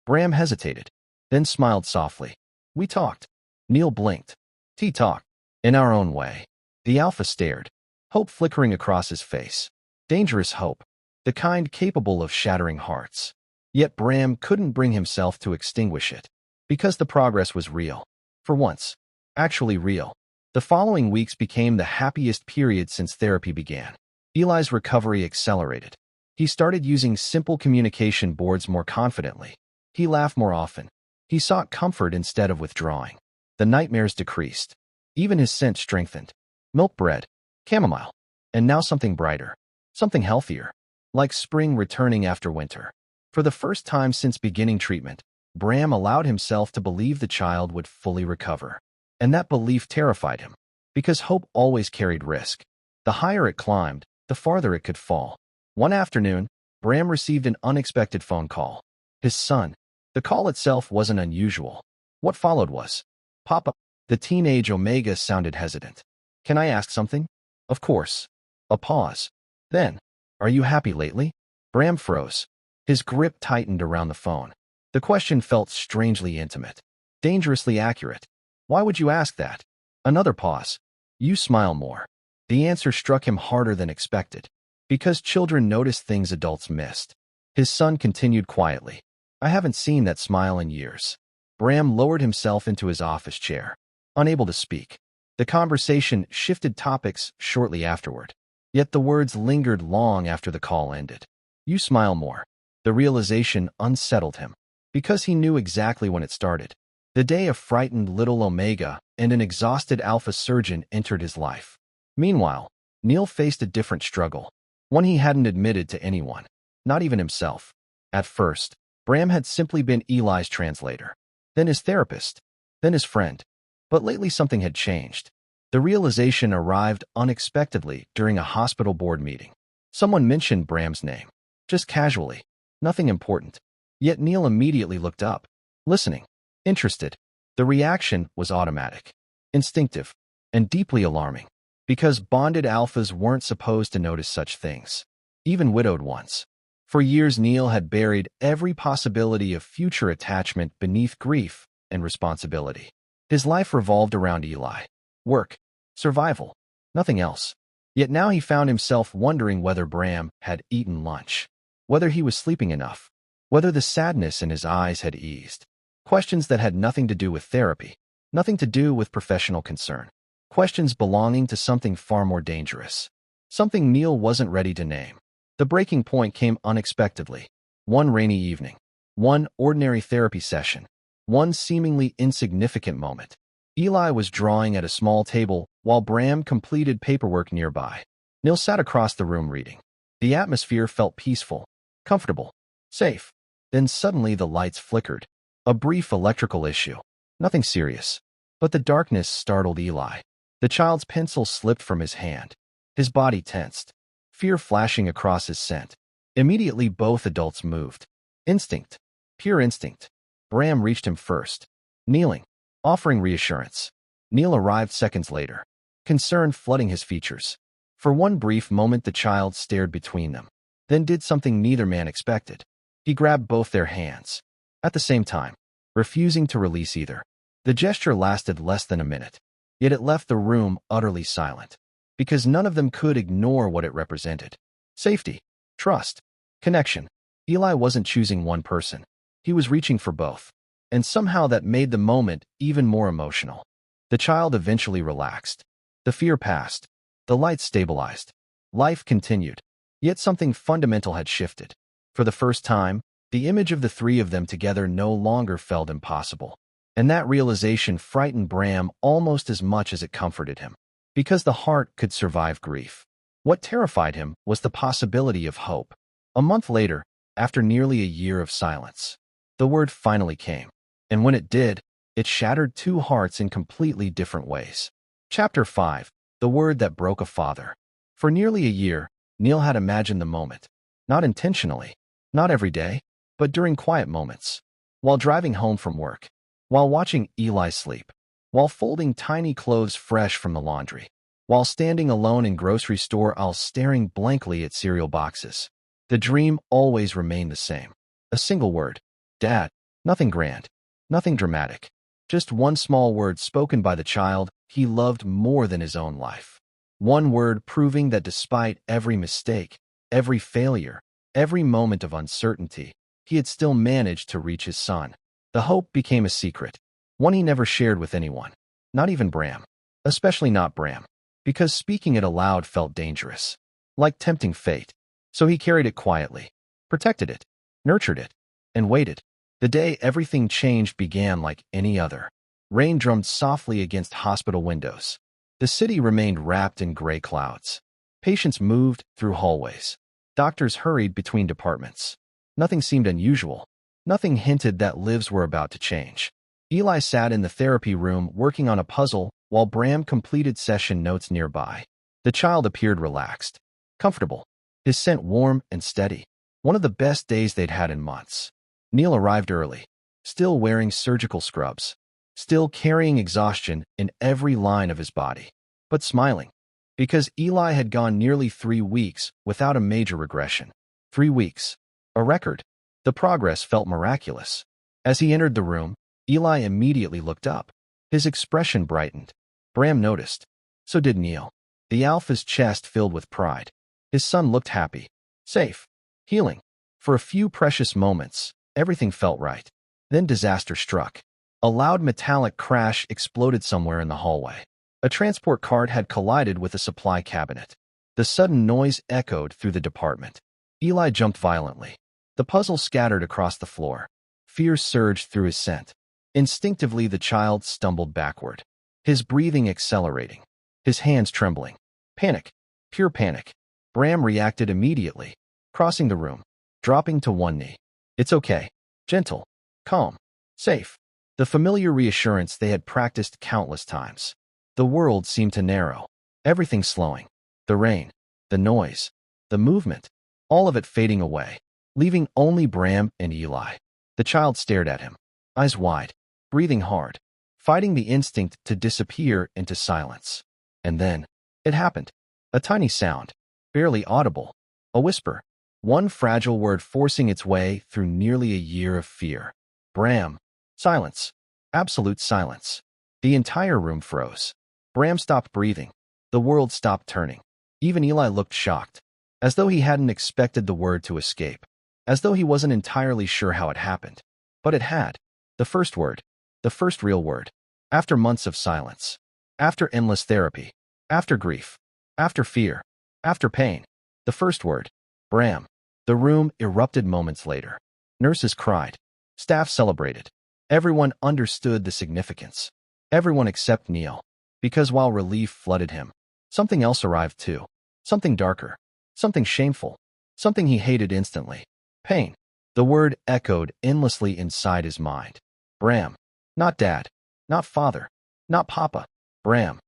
Bram hesitated, then smiled softly. We talked. Niall blinked. He talked. In our own way. The alpha stared, hope flickering across his face. Dangerous hope, the kind capable of shattering hearts. Yet Bram couldn't bring himself to extinguish it, because the progress was real. For once. Actually real. The following weeks became the happiest period since therapy began. Eli's recovery accelerated. He started using simple communication boards more confidently. He laughed more often. He sought comfort instead of withdrawing. The nightmares decreased. Even his scent strengthened. Milk bread, chamomile, and now something brighter. Something healthier, like spring returning after winter. For the first time since beginning treatment, Bram allowed himself to believe the child would fully recover. And that belief terrified him, because hope always carried risk. The higher it climbed, the farther it could fall. One afternoon, Bram received an unexpected phone call. His son. The call itself wasn't unusual. What followed was, Papa. The teenage Omega sounded hesitant. Can I ask something? Of course. A pause. Then, are you happy lately? Bram froze. His grip tightened around the phone. The question felt strangely intimate, dangerously accurate. Why would you ask that? Another pause. You smile more. The answer struck him harder than expected. Because children notice things adults missed. His son continued quietly. I haven't seen that smile in years. Bram lowered himself into his office chair, unable to speak. The conversation shifted topics shortly afterward. Yet the words lingered long after the call ended. You smile more. The realization unsettled him, because he knew exactly when it started. The day a frightened little Omega and an exhausted alpha surgeon entered his life. Meanwhile, Niall faced a different struggle, one he hadn't admitted to anyone, not even himself. At first, Bram had simply been Eli's translator, then his therapist, then his friend. But lately something had changed. The realization arrived unexpectedly during a hospital board meeting. Someone mentioned Bram's name, just casually, nothing important. Yet Niall immediately looked up, listening, interested. The reaction was automatic, instinctive, and deeply alarming, because bonded alphas weren't supposed to notice such things, even widowed ones. For years, Niall had buried every possibility of future attachment beneath grief and responsibility. His life revolved around Eli. Work, survival, nothing else. Yet now he found himself wondering whether Bram had eaten lunch, whether he was sleeping enough, whether the sadness in his eyes had eased. Questions that had nothing to do with therapy, nothing to do with professional concern. Questions belonging to something far more dangerous, something Niall wasn't ready to name. The breaking point came unexpectedly. One rainy evening, one ordinary therapy session, one seemingly insignificant moment. Eli was drawing at a small table while Bram completed paperwork nearby. Niall sat across the room reading. The atmosphere felt peaceful, comfortable, safe. Then suddenly the lights flickered. A brief electrical issue. Nothing serious. But the darkness startled Eli. The child's pencil slipped from his hand. His body tensed, fear flashing across his scent. Immediately both adults moved. Instinct. Pure instinct. Bram reached him first, kneeling, offering reassurance. Niall arrived seconds later, concern flooding his features. For one brief moment the child stared between them, then did something neither man expected. He grabbed both their hands, at the same time, refusing to release either. The gesture lasted less than a minute, yet it left the room utterly silent, because none of them could ignore what it represented. Safety, trust, connection. Eli wasn't choosing one person. He was reaching for both, and somehow that made the moment even more emotional. The child eventually relaxed. The fear passed. The lights stabilized. Life continued. Yet something fundamental had shifted. For the first time, the image of the three of them together no longer felt impossible. And that realization frightened Bram almost as much as it comforted him. Because the heart could survive grief. What terrified him was the possibility of hope. A month later, after nearly a year of silence, the word finally came. And when it did, it shattered two hearts in completely different ways. Chapter 5. The Word That Broke a Father. For nearly a year, Niall had imagined the moment. Not intentionally, not every day, but during quiet moments. While driving home from work. While watching Eli sleep. While folding tiny clothes fresh from the laundry. While standing alone in grocery store aisles staring blankly at cereal boxes. The dream always remained the same. A single word. Dad. Nothing grand. Nothing dramatic. Just one small word spoken by the child he loved more than his own life. One word proving that despite every mistake, every failure, every moment of uncertainty, he had still managed to reach his son. The hope became a secret, one he never shared with anyone, not even Bram. Especially not Bram, because speaking it aloud felt dangerous, like tempting fate. So he carried it quietly, protected it, nurtured it, and waited. The day everything changed began like any other. Rain drummed softly against hospital windows. The city remained wrapped in gray clouds. Patients moved through hallways. Doctors hurried between departments. Nothing seemed unusual. Nothing hinted that lives were about to change. Eli sat in the therapy room working on a puzzle while Bram completed session notes nearby. The child appeared relaxed, comfortable, his scent warm and steady. One of the best days they'd had in months. Niall arrived early, still wearing surgical scrubs, still carrying exhaustion in every line of his body, but smiling, because Eli had gone nearly 3 weeks without a major regression. 3 weeks. A record. The progress felt miraculous. As he entered the room, Eli immediately looked up. His expression brightened. Bram noticed. So did Niall. The alpha's chest filled with pride. His son looked happy, safe, healing. For a few precious moments, everything felt right. Then disaster struck. A loud metallic crash exploded somewhere in the hallway. A transport cart had collided with a supply cabinet. The sudden noise echoed through the department. Eli jumped violently. The puzzle scattered across the floor. Fear surged through his scent. Instinctively, the child stumbled backward, his breathing accelerating, his hands trembling. Panic. Pure panic. Bram reacted immediately, crossing the room, dropping to one knee. It's okay. Gentle. Calm. Safe. The familiar reassurance they had practiced countless times. The world seemed to narrow. Everything slowing. The rain, the noise, the movement, all of it fading away, leaving only Bram and Eli. The child stared at him, eyes wide, breathing hard, fighting the instinct to disappear into silence. And then, it happened. A tiny sound, barely audible, a whisper, one fragile word forcing its way through nearly a year of fear. Bram. Silence. Absolute silence. The entire room froze. Bram stopped breathing. The world stopped turning. Even Eli looked shocked, as though he hadn't expected the word to escape, as though he wasn't entirely sure how it happened. But it had. The first word. The first real word. After months of silence. After endless therapy. After grief. After fear. After pain. The first word. Bram. The room erupted moments later. Nurses cried. Staff celebrated. Everyone understood the significance. Everyone except Niall. Because while relief flooded him, something else arrived too. Something darker. Something shameful. Something he hated instantly. Pain. The word echoed endlessly inside his mind. Bram. Not dad. Not father. Not papa. Bram.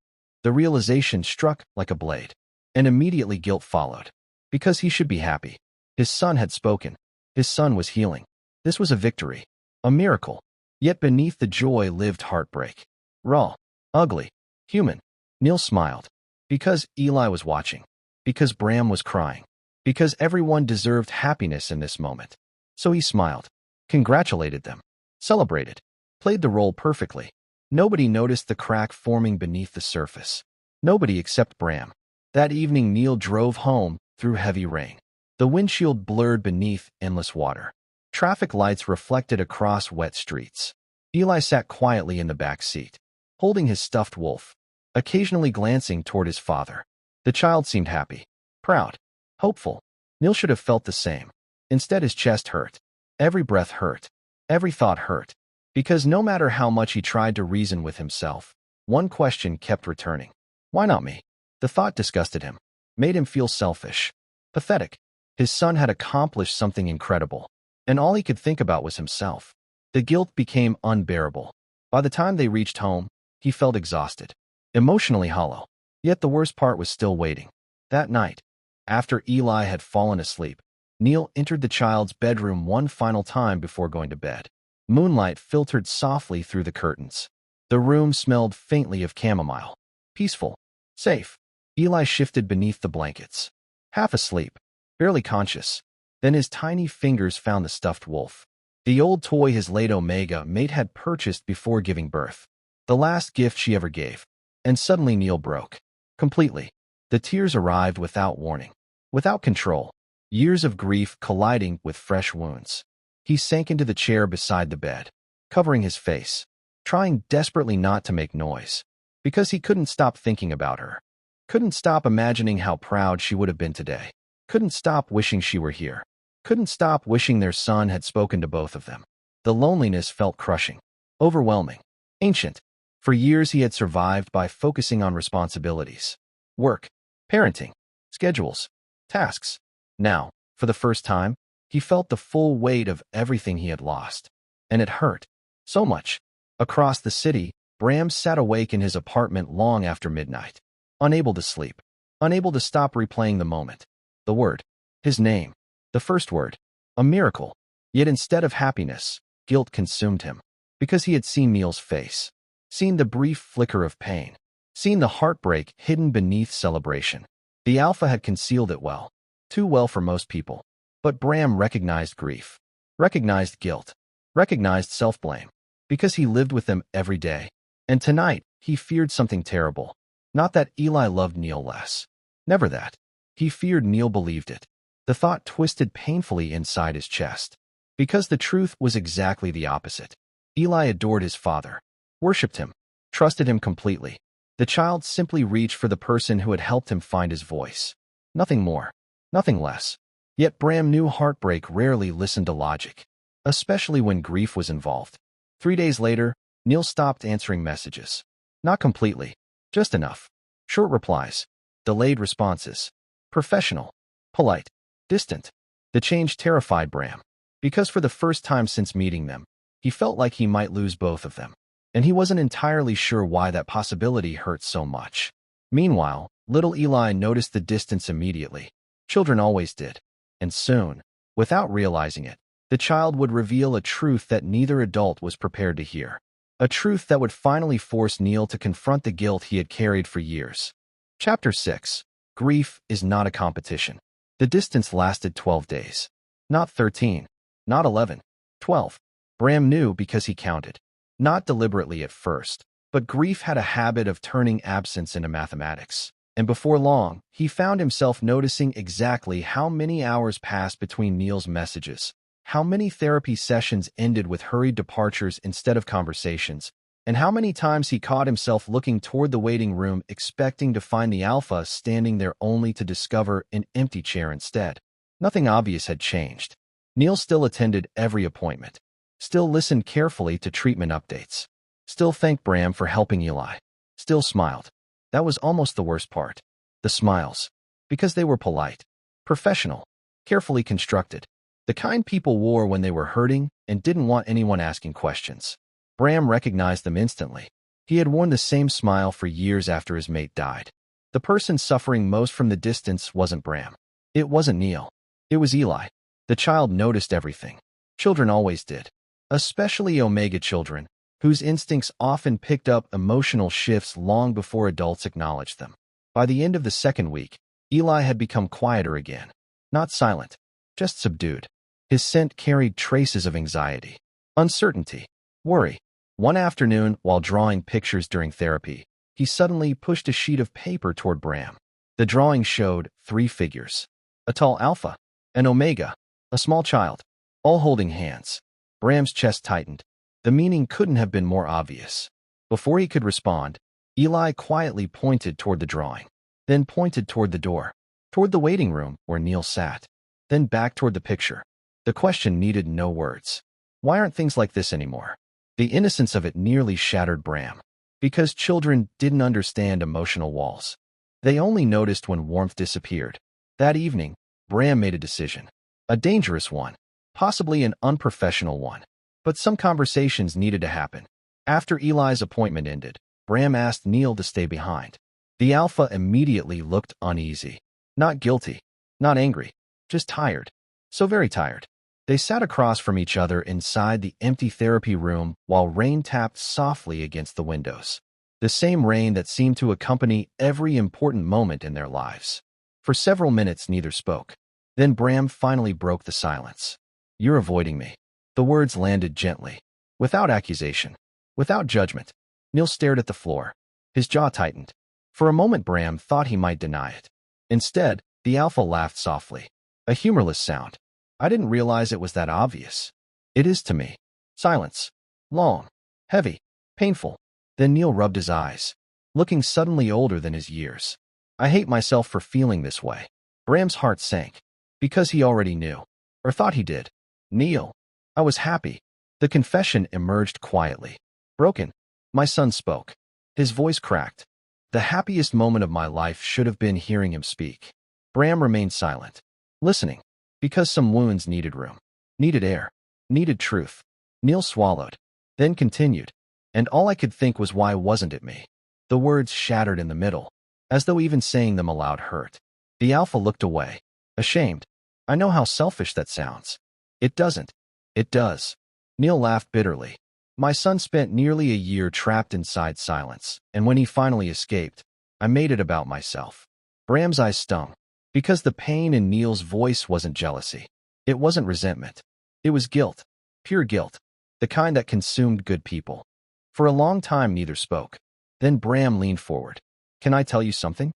The realization struck like a blade. And immediately guilt followed. Because he should be happy. His son had spoken. His son was healing. This was a victory. A miracle. Yet beneath the joy lived heartbreak. Raw. Ugly. Human. Niall smiled. Because Eli was watching. Because Bram was crying. Because everyone deserved happiness in this moment. So he smiled. Congratulated them. Celebrated. Played the role perfectly. Nobody noticed the crack forming beneath the surface. Nobody except Bram. That evening Niall drove home through heavy rain. The windshield blurred beneath endless water. Traffic lights reflected across wet streets. Eli sat quietly in the back seat, holding his stuffed wolf, occasionally glancing toward his father. The child seemed happy, proud, hopeful. Niall should have felt the same. Instead, his chest hurt. Every breath hurt. Every thought hurt. Because no matter how much he tried to reason with himself, one question kept returning. Why not me? The thought disgusted him, made him feel selfish, pathetic. His son had accomplished something incredible, and all he could think about was himself. The guilt became unbearable. By the time they reached home, he felt exhausted, emotionally hollow. Yet the worst part was still waiting. That night, after Eli had fallen asleep, Niall entered the child's bedroom one final time before going to bed. Moonlight filtered softly through the curtains. The room smelled faintly of chamomile. Peaceful. Safe. Eli shifted beneath the blankets. Half asleep. Barely conscious. Then his tiny fingers found the stuffed wolf. The old toy his late Omega mate had purchased before giving birth. The last gift she ever gave. And suddenly Niall broke. Completely. The tears arrived without warning. Without control. Years of grief colliding with fresh wounds. He sank into the chair beside the bed, covering his face, trying desperately not to make noise. Because he couldn't stop thinking about her. Couldn't stop imagining how proud she would have been today. Couldn't stop wishing she were here. Couldn't stop wishing their son had spoken to both of them. The loneliness felt crushing, overwhelming, ancient. For years he had survived by focusing on responsibilities. Work, parenting, schedules, tasks. Now, for the first time, he felt the full weight of everything he had lost. And it hurt. So much. Across the city, Bram sat awake in his apartment long after midnight. Unable to sleep. Unable to stop replaying the moment. The word. His name. The first word. A miracle. Yet instead of happiness, guilt consumed him. Because he had seen Niall's face. Seen the brief flicker of pain. Seen the heartbreak hidden beneath celebration. The Alpha had concealed it well. Too well for most people. But Bram recognized grief. Recognized guilt. Recognized self-blame. Because he lived with them every day. And tonight, he feared something terrible. Not that Eli loved Niall less. Never that. He feared Niall believed it. The thought twisted painfully inside his chest. Because the truth was exactly the opposite. Eli adored his father. Worshipped him. Trusted him completely. The child simply reached for the person who had helped him find his voice. Nothing more. Nothing less. Yet Bram knew heartbreak rarely listened to logic. Especially when grief was involved. 3 days later, Niall stopped answering messages. Not completely. Just enough. Short replies. Delayed responses. Professional. Polite. Distant. The change terrified Bram. Because for the first time since meeting them, he felt like he might lose both of them. and he wasn't entirely sure why that possibility hurt so much. Meanwhile, little Eli noticed the distance immediately. Children always did. And soon, without realizing it, the child would reveal a truth that neither adult was prepared to hear. A truth that would finally force Niall to confront the guilt he had carried for years. Chapter 6. Grief is not a competition. The distance lasted 12 days. Not 13. Not 11. 12. Bram knew because he counted. Not deliberately at first, but grief had a habit of turning absence into mathematics. And before long, he found himself noticing exactly how many hours passed between Niall's messages, how many therapy sessions ended with hurried departures instead of conversations, and how many times he caught himself looking toward the waiting room expecting to find the alpha standing there only to discover an empty chair instead. Nothing obvious had changed. Niall still attended every appointment, still listened carefully to treatment updates, still thanked Bram for helping Eli, still smiled. That was almost the worst part. The smiles. Because they were polite, professional, carefully constructed. The kind people wore when they were hurting and didn't want anyone asking questions. Bram recognized them instantly. He had worn the same smile for years after his mate died. The person suffering most from the distance wasn't Bram. It wasn't Niall. It was Eli. The child noticed everything. Children always did. Especially Omega children, whose instincts often picked up emotional shifts long before adults acknowledged them. By the end of the second week, Eli had become quieter again. Not silent, just subdued. His scent carried traces of anxiety, uncertainty, worry. One afternoon, while drawing pictures during therapy, he suddenly pushed a sheet of paper toward Bram. The drawing showed 3 figures. A tall alpha, an omega, a small child, all holding hands. Bram's chest tightened. The meaning couldn't have been more obvious. Before he could respond, Eli quietly pointed toward the drawing, then pointed toward the door, toward the waiting room where Niall sat, then back toward the picture. The question needed no words. Why aren't things like this anymore? The innocence of it nearly shattered Bram. Because children didn't understand emotional walls. They only noticed when warmth disappeared. That evening, Bram made a decision. A dangerous one, possibly an unprofessional one. But some conversations needed to happen. After Eli's appointment ended, Bram asked Niall to stay behind. The alpha immediately looked uneasy. Not guilty, not angry, just tired. So very tired. They sat across from each other inside the empty therapy room while rain tapped softly against the windows. The same rain that seemed to accompany every important moment in their lives. For several minutes neither spoke. Then Bram finally broke the silence. "You're avoiding me." The words landed gently, without accusation, without judgment. Niall stared at the floor. His jaw tightened. For a moment Bram thought he might deny it. Instead, the alpha laughed softly. A humorless sound. "I didn't realize it was that obvious." "It is to me." Silence. Long. Heavy. Painful. Then Niall rubbed his eyes, looking suddenly older than his years. "I hate myself for feeling this way." Bram's heart sank. Because he already knew. Or thought he did. "Niall, I was happy." The confession emerged quietly. Broken. My son spoke. His voice cracked. The happiest moment of my life should have been hearing him speak. Bram remained silent. Listening. Because some wounds needed room. Needed air. Needed truth. Niall swallowed. Then continued. "And all I could think was, why wasn't it me?" The words shattered in the middle, as though even saying them aloud hurt. The alpha looked away. Ashamed. "I know how selfish that sounds." "It doesn't." "It does." Niall laughed bitterly. "My son spent nearly a year trapped inside silence, and when he finally escaped, I made it about myself." Bram's eyes stung. Because the pain in Niall's voice wasn't jealousy. It wasn't resentment. It was guilt. Pure guilt. The kind that consumed good people. For a long time neither spoke. Then Bram leaned forward. "Can I tell you something?"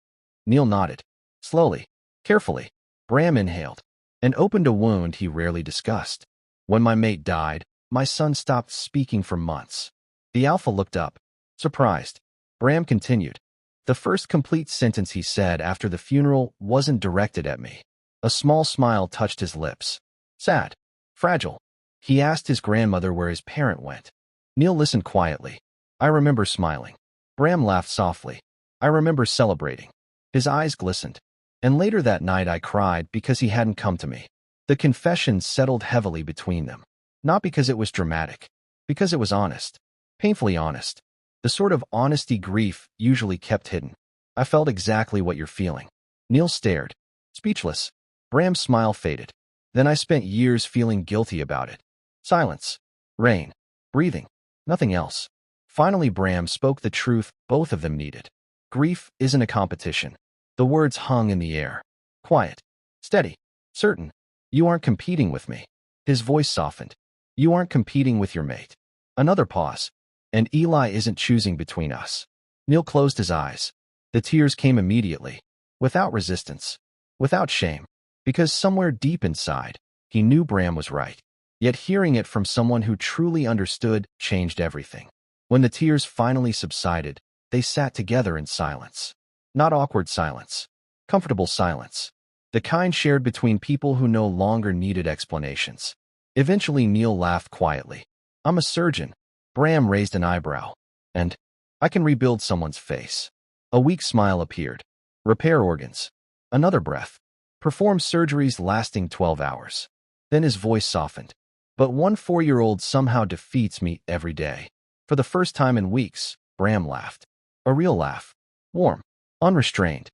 Niall nodded. Slowly. Carefully. Bram inhaled. And opened a wound he rarely discussed. "When my mate died, my son stopped speaking for months." The alpha looked up, surprised. Bram continued. "The first complete sentence he said after the funeral wasn't directed at me." A small smile touched his lips. "Sad. Fragile." He asked his grandmother where his parent went. Niall listened quietly. "I remember smiling." Bram laughed softly. "I remember celebrating." His eyes glistened. "And later that night I cried because he hadn't come to me." The confession settled heavily between them. Not because it was dramatic. Because it was honest. Painfully honest. The sort of honesty grief usually kept hidden. I felt exactly what you're feeling. Niall stared, speechless. Bram's smile faded. Then I spent years feeling guilty about it. Silence. Rain. Breathing. Nothing else. Finally Bram spoke the truth both of them needed. Grief isn't a competition. The words hung in the air. Quiet. Steady. Certain. You aren't competing with me. His voice softened. You aren't competing with your mate. Another pause. And Eli isn't choosing between us. Niall closed his eyes. The tears came immediately. Without resistance. Without shame. Because somewhere deep inside, he knew Bram was right. Yet hearing it from someone who truly understood changed everything. When the tears finally subsided, they sat together in silence. Not awkward silence. Comfortable silence. The kind shared between people who no longer needed explanations. Eventually Niall laughed quietly. I'm a surgeon. Bram raised an eyebrow. And I can rebuild someone's face. A weak smile appeared. Repair organs. Another breath. Perform surgeries lasting 12 hours. Then his voice softened. But one 4-year-old somehow defeats me every day. For the first time in weeks, Bram laughed. A real laugh. Warm. Unrestrained.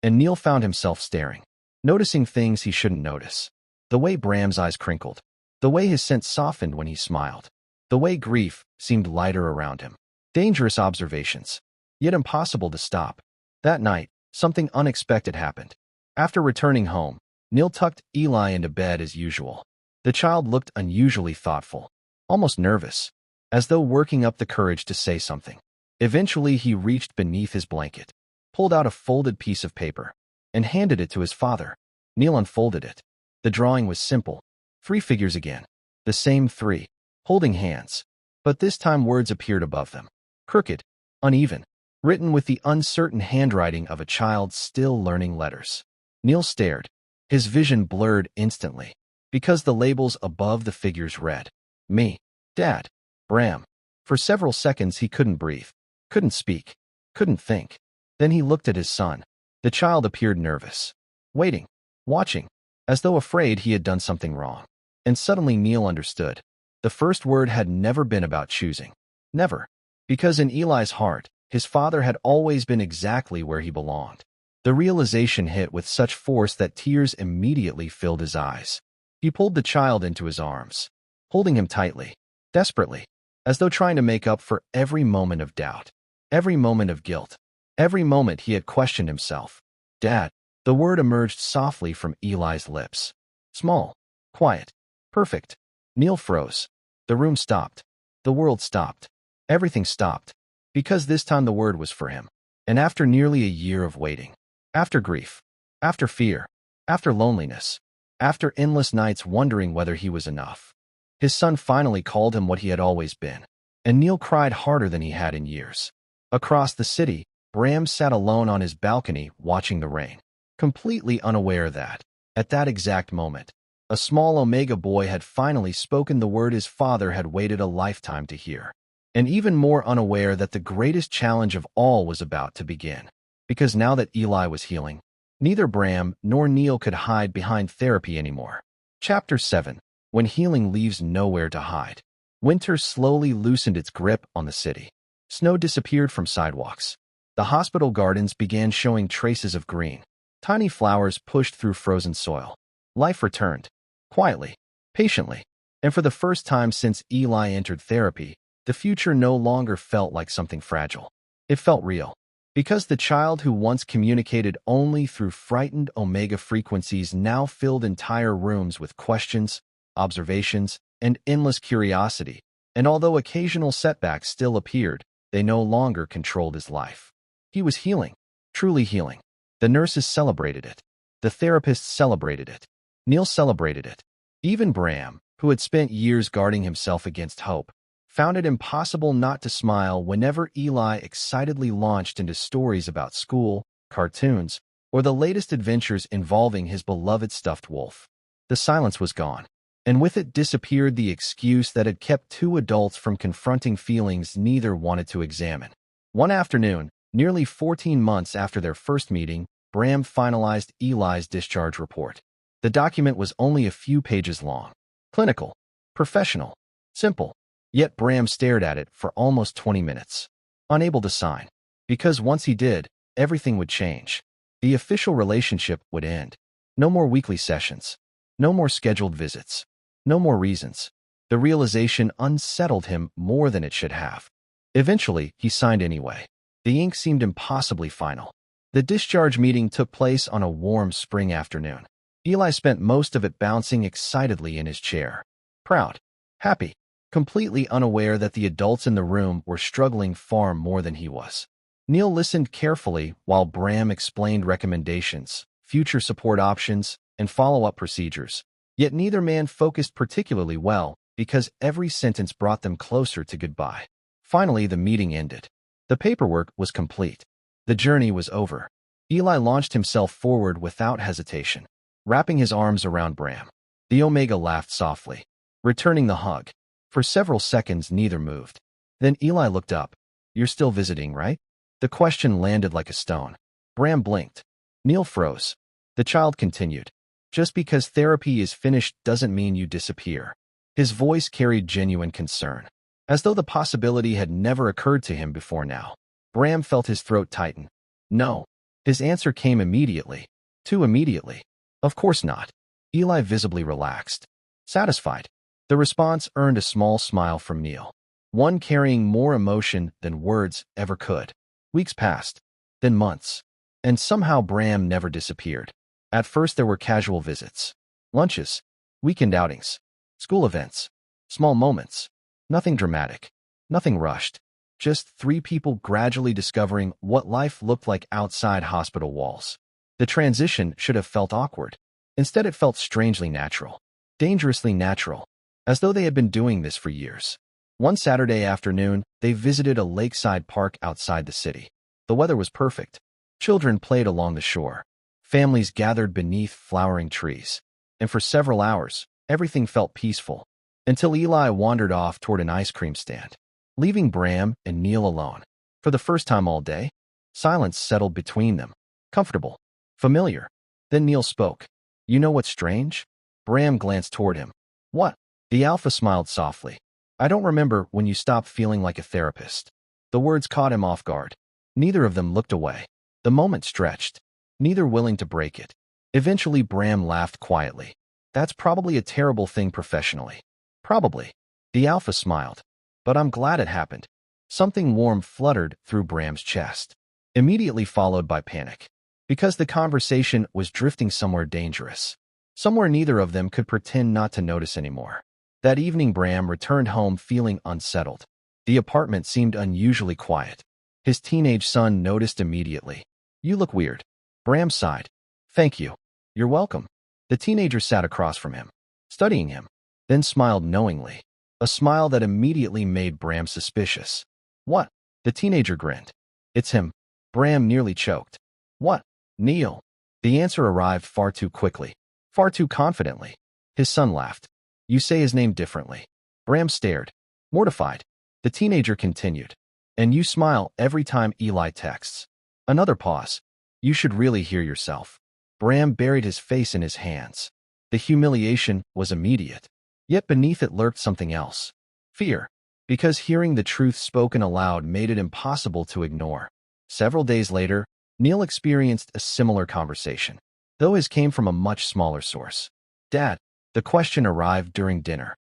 And Niall found himself staring. Noticing things he shouldn't notice. The way Bram's eyes crinkled. The way his scent softened when he smiled. The way grief seemed lighter around him. Dangerous observations. Yet impossible to stop. That night, something unexpected happened. After returning home, Niall tucked Eli into bed as usual. The child looked unusually thoughtful. Almost nervous. As though working up the courage to say something. Eventually he reached beneath his blanket. Pulled out a folded piece of paper. And handed it to his father. Niall unfolded it. The drawing was simple. 3 figures again. The same 3. Holding hands. But this time words appeared above them. Crooked. Uneven. Written with the uncertain handwriting of a child still learning letters. Niall stared. His vision blurred instantly. Because the labels above the figures read. Me. Dad. Bram. For several seconds he couldn't breathe. Couldn't speak. Couldn't think. Then he looked at his son. The child appeared nervous. Waiting. Watching. As though afraid he had done something wrong. And suddenly Niall understood. The first word had never been about choosing. Never. Because in Eli's heart, his father had always been exactly where he belonged. The realization hit with such force that tears immediately filled his eyes. He pulled the child into his arms, holding him tightly, desperately, as though trying to make up for every moment of doubt, every moment of guilt, every moment he had questioned himself. Dad. The word emerged softly from Eli's lips. Small, quiet, perfect. Niall froze. The room stopped. The world stopped. Everything stopped. Because this time the word was for him. And after nearly a year of waiting, after grief, after fear, after loneliness, after endless nights wondering whether he was enough, his son finally called him what he had always been. And Niall cried harder than he had in years. Across the city, Bram sat alone on his balcony watching the rain, completely unaware that, at that exact moment, a small Omega boy had finally spoken the word his father had waited a lifetime to hear. And even more unaware that the greatest challenge of all was about to begin. Because now that Eli was healing, neither Bram nor Niall could hide behind therapy anymore. Chapter 7. When healing leaves nowhere to hide. Winter slowly loosened its grip on the city. Snow disappeared from sidewalks. The hospital gardens began showing traces of green. Tiny flowers pushed through frozen soil. Life returned. Quietly. Patiently. And for the first time since Eli entered therapy, the future no longer felt like something fragile. It felt real. Because the child who once communicated only through frightened Omega frequencies now filled entire rooms with questions, observations, and endless curiosity. And although occasional setbacks still appeared, they no longer controlled his life. He was healing. Truly healing. The nurses celebrated it. The therapists celebrated it. Niall celebrated it. Even Bram, who had spent years guarding himself against hope, found it impossible not to smile whenever Eli excitedly launched into stories about school, cartoons, or the latest adventures involving his beloved stuffed wolf. The silence was gone, and with it disappeared the excuse that had kept 2 adults from confronting feelings neither wanted to examine. One afternoon, nearly 14 months after their first meeting, Bram finalized Eli's discharge report. The document was only a few pages long. Clinical. Professional. Simple. Yet Bram stared at it for almost 20 minutes, unable to sign. Because once he did, everything would change. The official relationship would end. No more weekly sessions. No more scheduled visits. No more reasons. The realization unsettled him more than it should have. Eventually, he signed anyway. The ink seemed impossibly final. The discharge meeting took place on a warm spring afternoon. Eli spent most of it bouncing excitedly in his chair. Proud, happy, completely unaware that the adults in the room were struggling far more than he was. Niall listened carefully while Bram explained recommendations, future support options, and follow-up procedures. Yet neither man focused particularly well because every sentence brought them closer to goodbye. Finally, the meeting ended. The paperwork was complete. The journey was over. Eli launched himself forward without hesitation, wrapping his arms around Bram. The Omega laughed softly, returning the hug. For several seconds, neither moved. Then Eli looked up. "You're still visiting, right?" The question landed like a stone. Bram blinked. Niall froze. The child continued. "Just because therapy is finished doesn't mean you disappear." His voice carried genuine concern, as though the possibility had never occurred to him before now. Bram felt his throat tighten. "No." His answer came immediately. Too immediately. "Of course not." Eli visibly relaxed. Satisfied. The response earned a small smile from Niall, one carrying more emotion than words ever could. Weeks passed, then months, and somehow Bram never disappeared. At first there were casual visits, lunches, weekend outings, school events, small moments. Nothing dramatic, nothing rushed. Just three people gradually discovering what life looked like outside hospital walls. The transition should have felt awkward. Instead, it felt strangely natural, dangerously natural, as though they had been doing this for years. One Saturday afternoon, they visited a lakeside park outside the city. The weather was perfect. Children played along the shore. Families gathered beneath flowering trees. And for several hours, everything felt peaceful, until Eli wandered off toward an ice cream stand, leaving Bram and Niall alone. For the first time all day, silence settled between them. Comfortable. Familiar. Then Niall spoke. "You know what's strange?" Bram glanced toward him. "What?" The alpha smiled softly. "I don't remember when you stopped feeling like a therapist." The words caught him off guard. Neither of them looked away. The moment stretched, neither willing to break it. Eventually, Bram laughed quietly. "That's probably a terrible thing professionally." "Probably." The alpha smiled. "But I'm glad it happened." Something warm fluttered through Bram's chest, immediately followed by panic, because the conversation was drifting somewhere dangerous, somewhere neither of them could pretend not to notice anymore. That evening, Bram returned home feeling unsettled. The apartment seemed unusually quiet. His teenage son noticed immediately. "You look weird." Bram sighed. "Thank you." "You're welcome." The teenager sat across from him, studying him, then smiled knowingly, a smile that immediately made Bram suspicious. "What?" The teenager grinned. "It's him." Bram nearly choked. "What?" "Niall." The answer arrived far too quickly, far too confidently. His son laughed. "You say his name differently." Bram stared, mortified. The teenager continued. "And you smile every time Eli texts." Another pause. "You should really hear yourself." Bram buried his face in his hands. The humiliation was immediate. Yet beneath it lurked something else. Fear. Because hearing the truth spoken aloud made it impossible to ignore. Several days later, Niall experienced a similar conversation, though his came from a much smaller source. "Dad." The question arrived during dinner.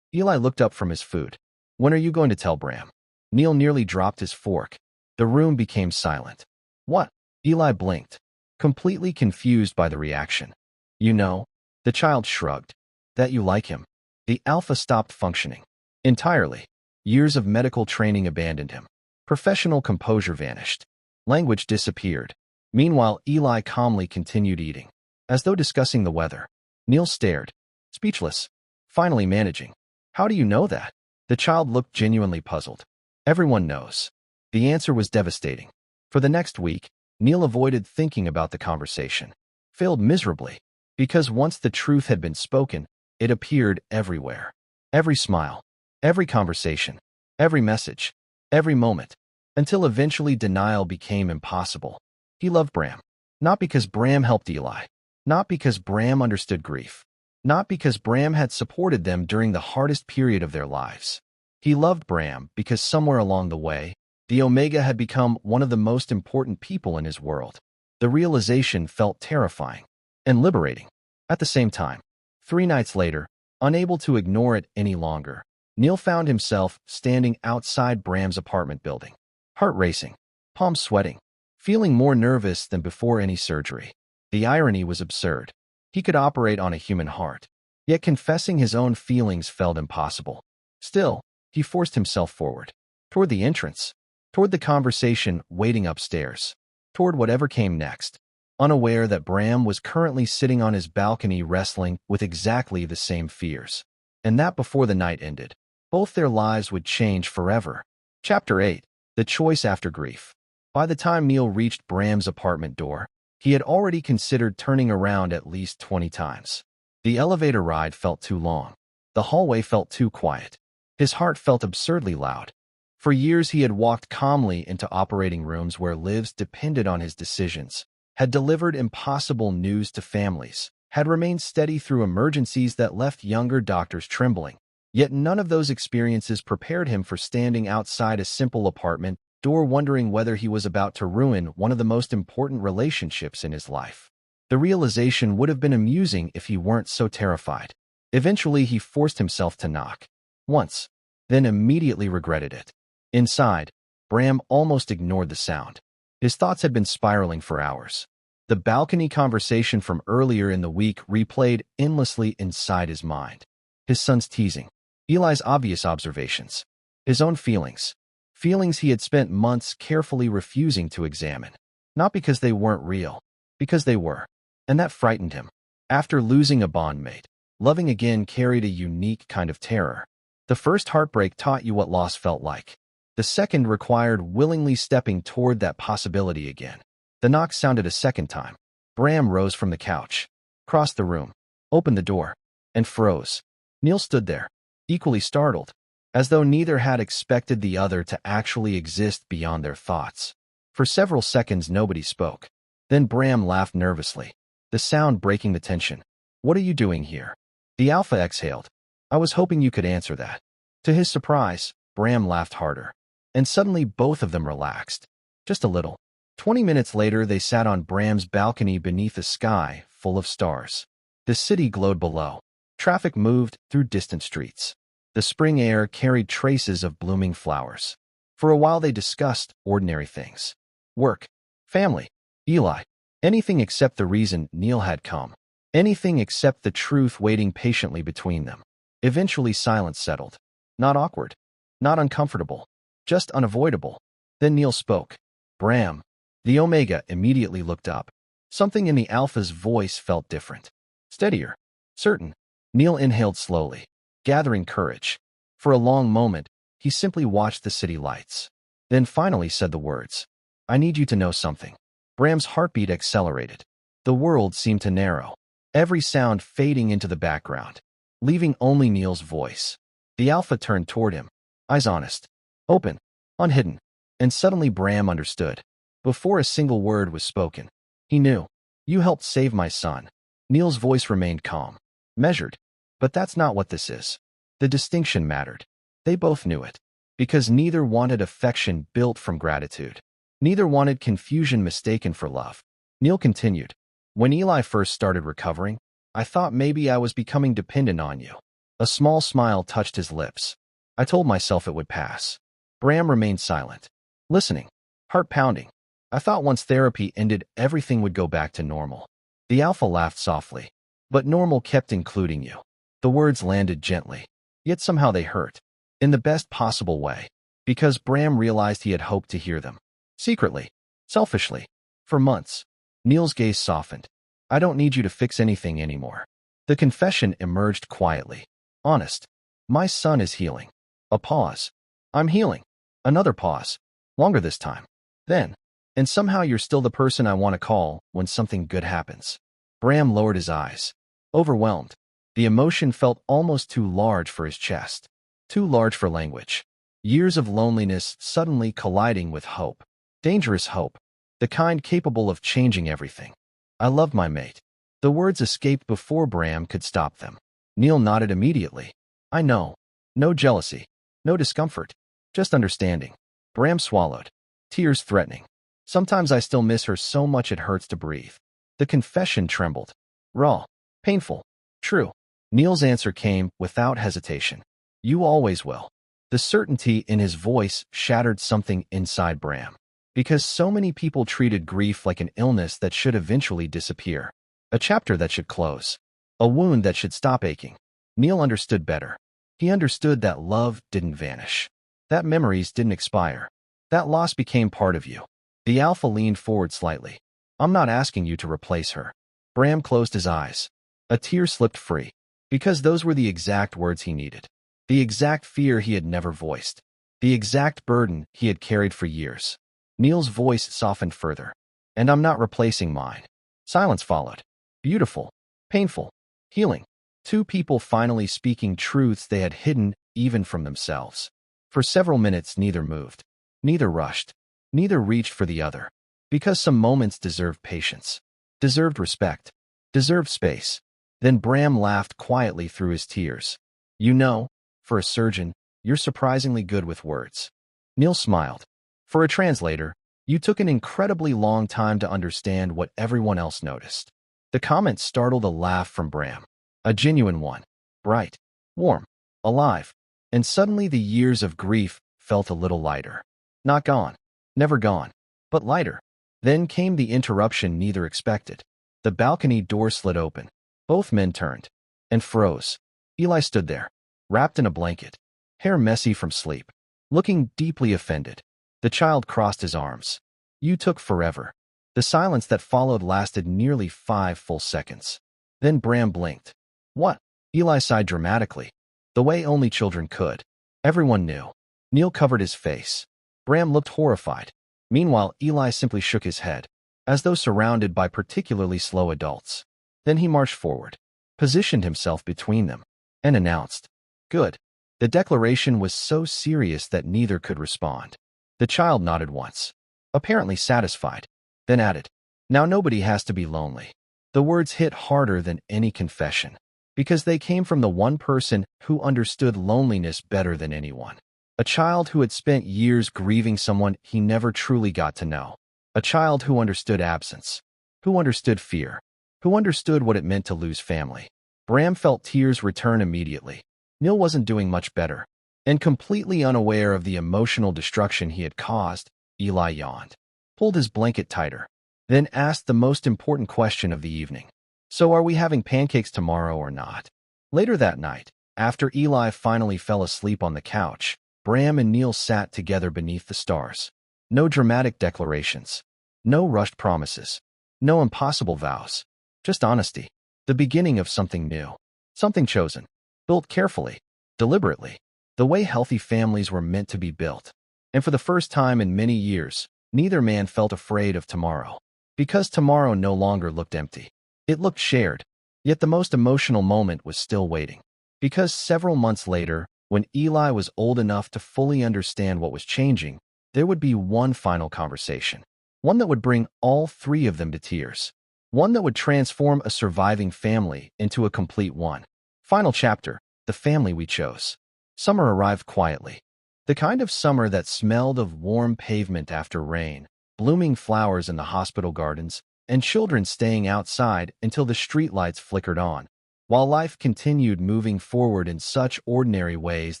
Eli looked up from his food. "When are you going to tell Bram?" Niall nearly dropped his fork. The room became silent. "What?" Eli blinked, completely confused by the reaction. "You know." The child shrugged. "That you like him." The alpha stopped functioning. Entirely. Years of medical training abandoned him. Professional composure vanished. Language disappeared. Meanwhile, Eli calmly continued eating, as though discussing the weather. Niall stared, speechless, finally managing. "How do you know that?" The child looked genuinely puzzled. "Everyone knows." The answer was devastating. For the next week, Niall avoided thinking about the conversation. Failed miserably, because once the truth had been spoken, it appeared everywhere. Every smile, every conversation, every message, every moment, until eventually denial became impossible. He loved Bram. Not because Bram helped Eli. Not because Bram understood grief. Not because Bram had supported them during the hardest period of their lives. He loved Bram because somewhere along the way, the Omega had become one of the most important people in his world. The realization felt terrifying and liberating at the same time. 3 nights later, unable to ignore it any longer, Niall found himself standing outside Bram's apartment building, heart racing, palms sweating, feeling more nervous than before any surgery. The irony was absurd. He could operate on a human heart, yet confessing his own feelings felt impossible. Still, he forced himself forward, toward the entrance, toward the conversation waiting upstairs, toward whatever came next, unaware that Bram was currently sitting on his balcony wrestling with exactly the same fears. And that before the night ended, both their lives would change forever. Chapter 8. The Choice After Grief. By the time Niall reached Bram's apartment door, he had already considered turning around at least 20 times. The elevator ride felt too long. The hallway felt too quiet. His heart felt absurdly loud. For years he had walked calmly into operating rooms where lives depended on his decisions, had delivered impossible news to families, had remained steady through emergencies that left younger doctors trembling. Yet none of those experiences prepared him for standing outside a simple apartment door wondering whether he was about to ruin one of the most important relationships in his life. The realization would have been amusing if he weren't so terrified. Eventually he forced himself to knock. Once, then immediately regretted it. Inside, Bram almost ignored the sound. His thoughts had been spiraling for hours. The balcony conversation from earlier in the week replayed endlessly inside his mind. His son's teasing, Eli's obvious observations, his own feelings he had spent months carefully refusing to examine. Not because they weren't real, because they were. And that frightened him. After losing a bondmate, loving again carried a unique kind of terror. The first heartbreak taught you what loss felt like. The second required willingly stepping toward that possibility again. The knock sounded a second time. Bram rose from the couch, crossed the room, opened the door, and froze. Niall stood there, equally startled, as though neither had expected the other to actually exist beyond their thoughts. For several seconds nobody spoke. Then Bram laughed nervously, the sound breaking the tension. "What are you doing here?" The Alpha exhaled. "I was hoping you could answer that." To his surprise, Bram laughed harder. And suddenly both of them relaxed. Just a little. 20 minutes later they sat on Bram's balcony beneath a sky full of stars. The city glowed below. Traffic moved through distant streets. The spring air carried traces of blooming flowers. For a while they discussed ordinary things. Work, family, Eli, anything except the reason Niall had come. Anything except the truth waiting patiently between them. Eventually silence settled. Not awkward, not uncomfortable, just unavoidable. Then Niall spoke. "Bram." The Omega immediately looked up. Something in the Alpha's voice felt different. Steadier, certain. Niall inhaled slowly, gathering courage. For a long moment, he simply watched the city lights. Then finally said the words, "I need you to know something." Bram's heartbeat accelerated. The world seemed to narrow, every sound fading into the background, leaving only Niall's voice. The Alpha turned toward him, eyes honest, open, unhidden. And suddenly Bram understood. Before a single word was spoken, he knew. "You helped save my son." Niall's voice remained calm, measured. But that's not what this is. The distinction mattered. They both knew it. Because neither wanted affection built from gratitude. Neither wanted confusion mistaken for love. Niall continued. "When Eli first started recovering, I thought maybe I was becoming dependent on you." A small smile touched his lips. "I told myself it would pass." Bram remained silent, listening, heart pounding. "I thought once therapy ended, everything would go back to normal." The Alpha laughed softly. "But normal kept including you." The words landed gently, yet somehow they hurt. In the best possible way. Because Bram realized he had hoped to hear them. Secretly. Selfishly. For months. Niall's gaze softened. "I don't need you to fix anything anymore." The confession emerged quietly. Honest. "My son is healing." A pause. "I'm healing." Another pause. Longer this time. Then. "And somehow you're still the person I want to call when something good happens." Bram lowered his eyes. Overwhelmed. The emotion felt almost too large for his chest. Too large for language. Years of loneliness suddenly colliding with hope. Dangerous hope. The kind capable of changing everything. "I love my mate." The words escaped before Bram could stop them. Niall nodded immediately. "I know. No jealousy. No discomfort. Just understanding. Bram swallowed. Tears threatening. Sometimes I still miss her so much it hurts to breathe. The confession trembled. Raw. Painful. True. Niall's answer came without hesitation. You always will. The certainty in his voice shattered something inside Bram. Because so many people treated grief like an illness that should eventually disappear. A chapter that should close. A wound that should stop aching. Niall understood better. He understood that love didn't vanish. That memories didn't expire. That loss became part of you. The alpha leaned forward slightly. I'm not asking you to replace her. Bram closed his eyes. A tear slipped free. Because those were the exact words he needed. The exact fear he had never voiced. The exact burden he had carried for years. Niall's voice softened further. And I'm not replacing mine. Silence followed. Beautiful. Painful. Healing. Two people finally speaking truths they had hidden even from themselves. For several minutes neither moved. Neither rushed. Neither reached for the other. Because some moments deserved patience. Deserved respect. Deserved space. Then Bram laughed quietly through his tears. You know, for a surgeon, you're surprisingly good with words. Niall smiled. For a translator, you took an incredibly long time to understand what everyone else noticed. The comment startled a laugh from Bram. A genuine one. Bright. Warm. Alive. And suddenly the years of grief felt a little lighter. Not gone. Never gone. But lighter. Then came the interruption neither expected. The balcony door slid open. Both men turned. And froze. Eli stood there. Wrapped in a blanket. Hair messy from sleep. Looking deeply offended. The child crossed his arms. You took forever. The silence that followed lasted nearly 5 full seconds. Then Bram blinked. What? Eli sighed dramatically. The way only children could. Everyone knew. Niall covered his face. Bram looked horrified. Meanwhile, Eli simply shook his head, as though surrounded by particularly slow adults. Then he marched forward, positioned himself between them, and announced, Good. The declaration was so serious that neither could respond. The child nodded once, apparently satisfied, then added, Now nobody has to be lonely. The words hit harder than any confession, because they came from the one person who understood loneliness better than anyone. A child who had spent years grieving someone he never truly got to know. A child who understood absence, who understood fear, who understood what it meant to lose family. Bram felt tears return immediately. Niall wasn't doing much better. And completely unaware of the emotional destruction he had caused, Eli yawned, pulled his blanket tighter, then asked the most important question of the evening. So are we having pancakes tomorrow or not? Later that night, after Eli finally fell asleep on the couch, Bram and Niall sat together beneath the stars. No dramatic declarations. No rushed promises. No impossible vows. Just honesty. The beginning of something new. Something chosen. Built carefully. Deliberately. The way healthy families were meant to be built. And for the first time in many years, neither man felt afraid of tomorrow. Because tomorrow no longer looked empty. It looked shared. Yet the most emotional moment was still waiting. Because several months later, when Eli was old enough to fully understand what was changing, there would be one final conversation. One that would bring all 3 of them to tears. One that would transform a surviving family into a complete one. Final chapter, the family we chose. Summer arrived quietly. The kind of summer that smelled of warm pavement after rain, blooming flowers in the hospital gardens, and children staying outside until the streetlights flickered on, while life continued moving forward in such ordinary ways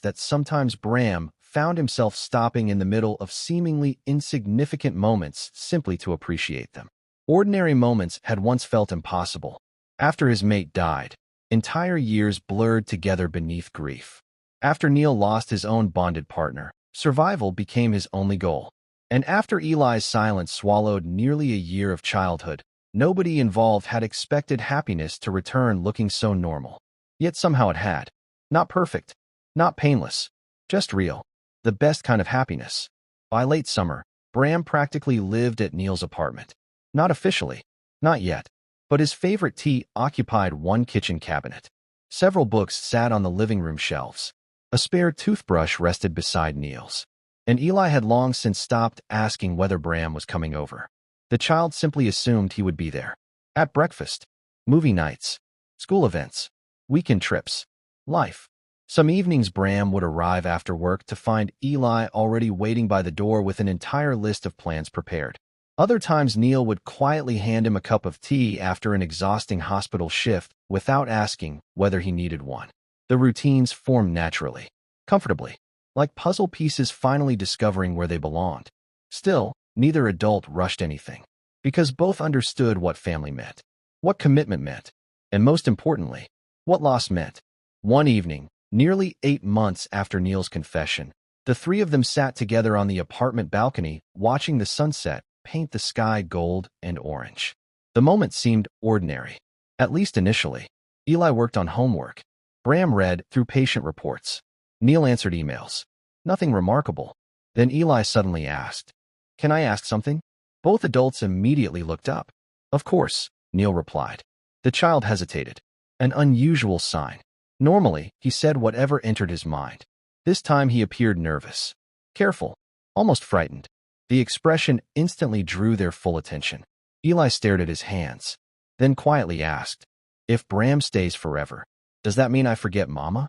that sometimes Bram found himself stopping in the middle of seemingly insignificant moments simply to appreciate them. Ordinary moments had once felt impossible. After his mate died, entire years blurred together beneath grief. After Niall lost his own bonded partner, survival became his only goal. And after Eli's silence swallowed nearly a year of childhood, nobody involved had expected happiness to return looking so normal. Yet somehow it had. Not perfect. Not painless. Just real. The best kind of happiness. By late summer, Bram practically lived at Niall's apartment. Not officially. Not yet. But his favorite tea occupied one kitchen cabinet. Several books sat on the living room shelves. A spare toothbrush rested beside Niall's. And Eli had long since stopped asking whether Bram was coming over. The child simply assumed he would be there. At breakfast, movie nights, school events, weekend trips, life. Some evenings Bram would arrive after work to find Eli already waiting by the door with an entire list of plans prepared. Other times Niall would quietly hand him a cup of tea after an exhausting hospital shift without asking whether he needed one. The routines formed naturally, comfortably, like puzzle pieces finally discovering where they belonged. Still, neither adult rushed anything, because both understood what family meant, what commitment meant, and most importantly, what loss meant. One evening, nearly 8 months after Niall's confession, the three of them sat together on the apartment balcony, watching the sunset paint the sky gold and orange. The moment seemed ordinary, at least initially. Eli worked on homework. Bram read through patient reports. Niall answered emails. Nothing remarkable. Then Eli suddenly asked, "Can I ask something?" Both adults immediately looked up. "Of course," Niall replied. The child hesitated. An unusual sign. Normally, he said whatever entered his mind. This time he appeared nervous, careful, almost frightened. The expression instantly drew their full attention. Eli stared at his hands, then quietly asked, "If Bram stays forever, does that mean I forget Mama?"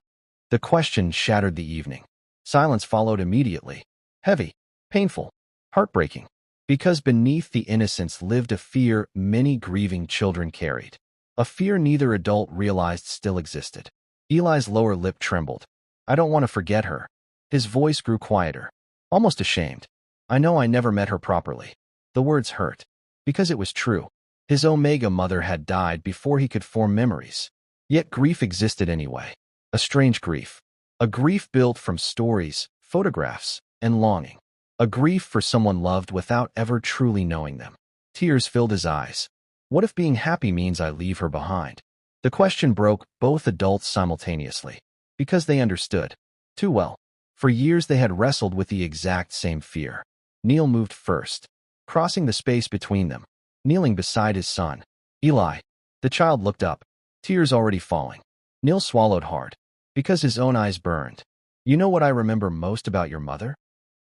The question shattered the evening. Silence followed immediately. Heavy, painful, heartbreaking. Because beneath the innocence lived a fear many grieving children carried. A fear neither adult realized still existed. Eli's lower lip trembled. "I don't want to forget her." His voice grew quieter, almost ashamed. "I know I never met her properly." The words hurt, because it was true. His Omega mother had died before he could form memories. Yet grief existed anyway. A strange grief. A grief built from stories, photographs, and longing. A grief for someone loved without ever truly knowing them. Tears filled his eyes. What if being happy means I leave her behind? The question broke both adults simultaneously, because they understood too well. For years they had wrestled with the exact same fear. Niall moved first, crossing the space between them, kneeling beside his son. "Eli." The child looked up, tears already falling. Niall swallowed hard, because his own eyes burned. "You know what I remember most about your mother?"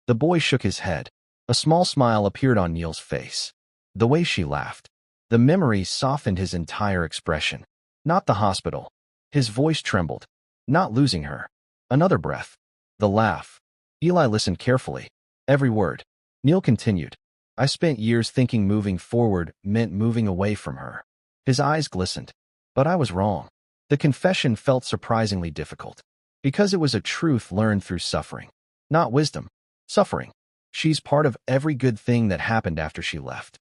The boy shook his head. A small smile appeared on Niall's face. The way she laughed. The memory softened his entire expression. Not the hospital. His voice trembled. Not losing her. Another breath. The laugh. Eli listened carefully. Every word. Niall continued. "I spent years thinking moving forward meant moving away from her." His eyes glistened. But I was wrong. The confession felt surprisingly difficult, because it was a truth learned through suffering. Not wisdom. Suffering. "She's part of every good thing that happened after she left."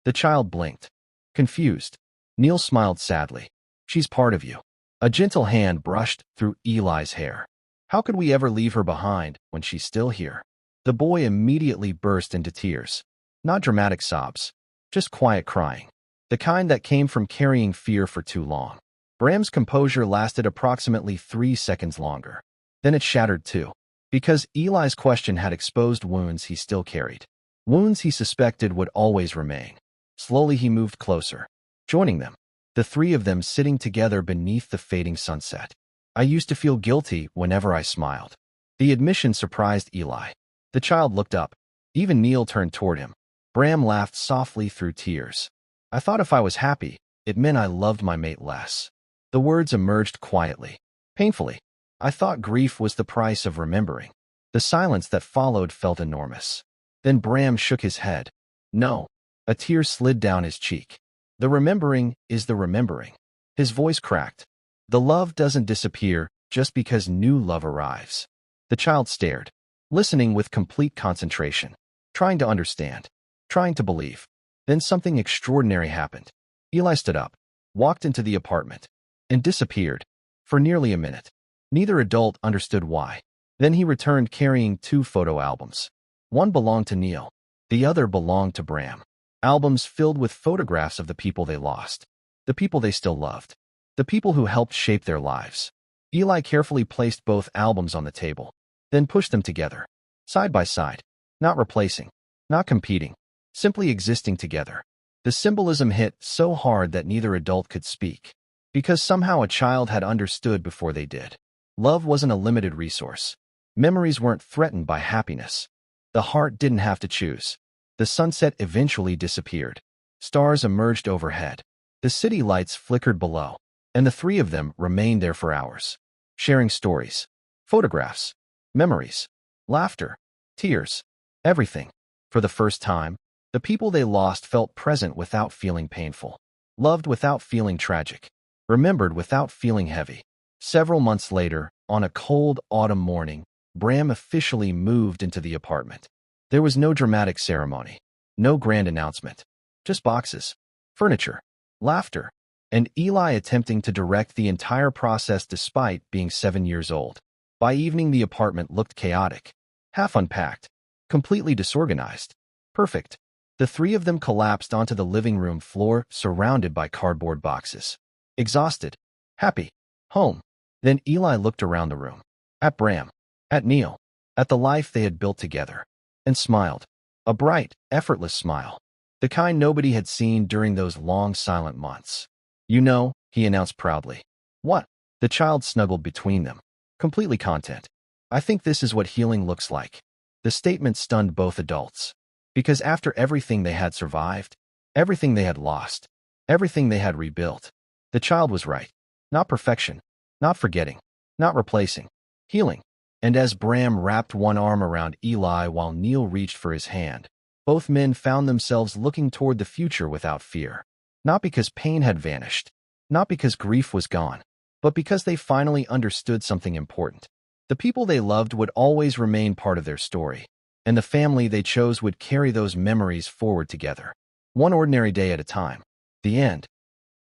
The child blinked, confused. Niall smiled sadly. "She's part of you." A gentle hand brushed through Eli's hair. "How could we ever leave her behind when she's still here?" The boy immediately burst into tears. Not dramatic sobs, just quiet crying. The kind that came from carrying fear for too long. Bram's composure lasted approximately 3 seconds longer. Then it shattered too, because Eli's question had exposed wounds he still carried. Wounds he suspected would always remain. Slowly he moved closer, joining them. The three of them sitting together beneath the fading sunset. "I used to feel guilty whenever I smiled." The admission surprised Eli. The child looked up. Even Niall turned toward him. Bram laughed softly through tears. "I thought if I was happy, it meant I loved my mate less." The words emerged quietly, painfully. "I thought grief was the price of remembering." The silence that followed felt enormous. Then Bram shook his head. "No." A tear slid down his cheek. "The remembering is the remembering." His voice cracked. "The love doesn't disappear just because new love arrives." The child stared, listening with complete concentration, trying to understand, trying to believe. Then something extraordinary happened. Eli stood up, walked into the apartment, and disappeared for nearly a minute. Neither adult understood why. Then he returned carrying 2 photo albums. One belonged to Niall. The other belonged to Bram. Albums filled with photographs of the people they lost, the people they still loved, the people who helped shape their lives. Eli carefully placed both albums on the table, then pushed them together, side by side, not replacing, not competing, simply existing together. The symbolism hit so hard that neither adult could speak, because somehow a child had understood before they did. Love wasn't a limited resource. Memories weren't threatened by happiness. The heart didn't have to choose. The sunset eventually disappeared. Stars emerged overhead. The city lights flickered below, and the three of them remained there for hours, sharing stories, Photographs, memories, laughter, tears, everything. For the first time, the people they lost felt present without feeling painful, loved without feeling tragic, remembered without feeling heavy. Several months later, on a cold autumn morning, Bram officially moved into the apartment. There was no dramatic ceremony, no grand announcement, just boxes, furniture, laughter, and Eli attempting to direct the entire process despite being 7 years old. By evening, the apartment looked chaotic, half unpacked, completely disorganized. Perfect. The three of them collapsed onto the living room floor, surrounded by cardboard boxes. Exhausted, happy, home. Then Eli looked around the room, at Bram, at Niall, at the life they had built together, and smiled. A bright, effortless smile. The kind nobody had seen during those long, silent months. "You know," he announced proudly. "What?" The child snuggled between them, completely content. "I think this is what healing looks like." The statement stunned both adults. Because after everything they had survived, everything they had lost, everything they had rebuilt, the child was right. Not perfection, not forgetting, not replacing. Healing. And as Bram wrapped one arm around Eli while Niall reached for his hand, both men found themselves looking toward the future without fear. Not because pain had vanished, not because grief was gone, but because they finally understood something important. The people they loved would always remain part of their story, and the family they chose would carry those memories forward together, one ordinary day at a time. The end.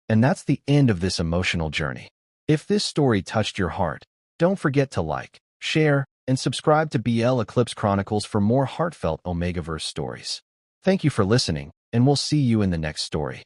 And that's the end of this emotional journey. If this story touched your heart, don't forget to like, share, and subscribe to Eclipse Chronicles for more heartfelt Omegaverse stories. Thank you for listening, and we'll see you in the next story.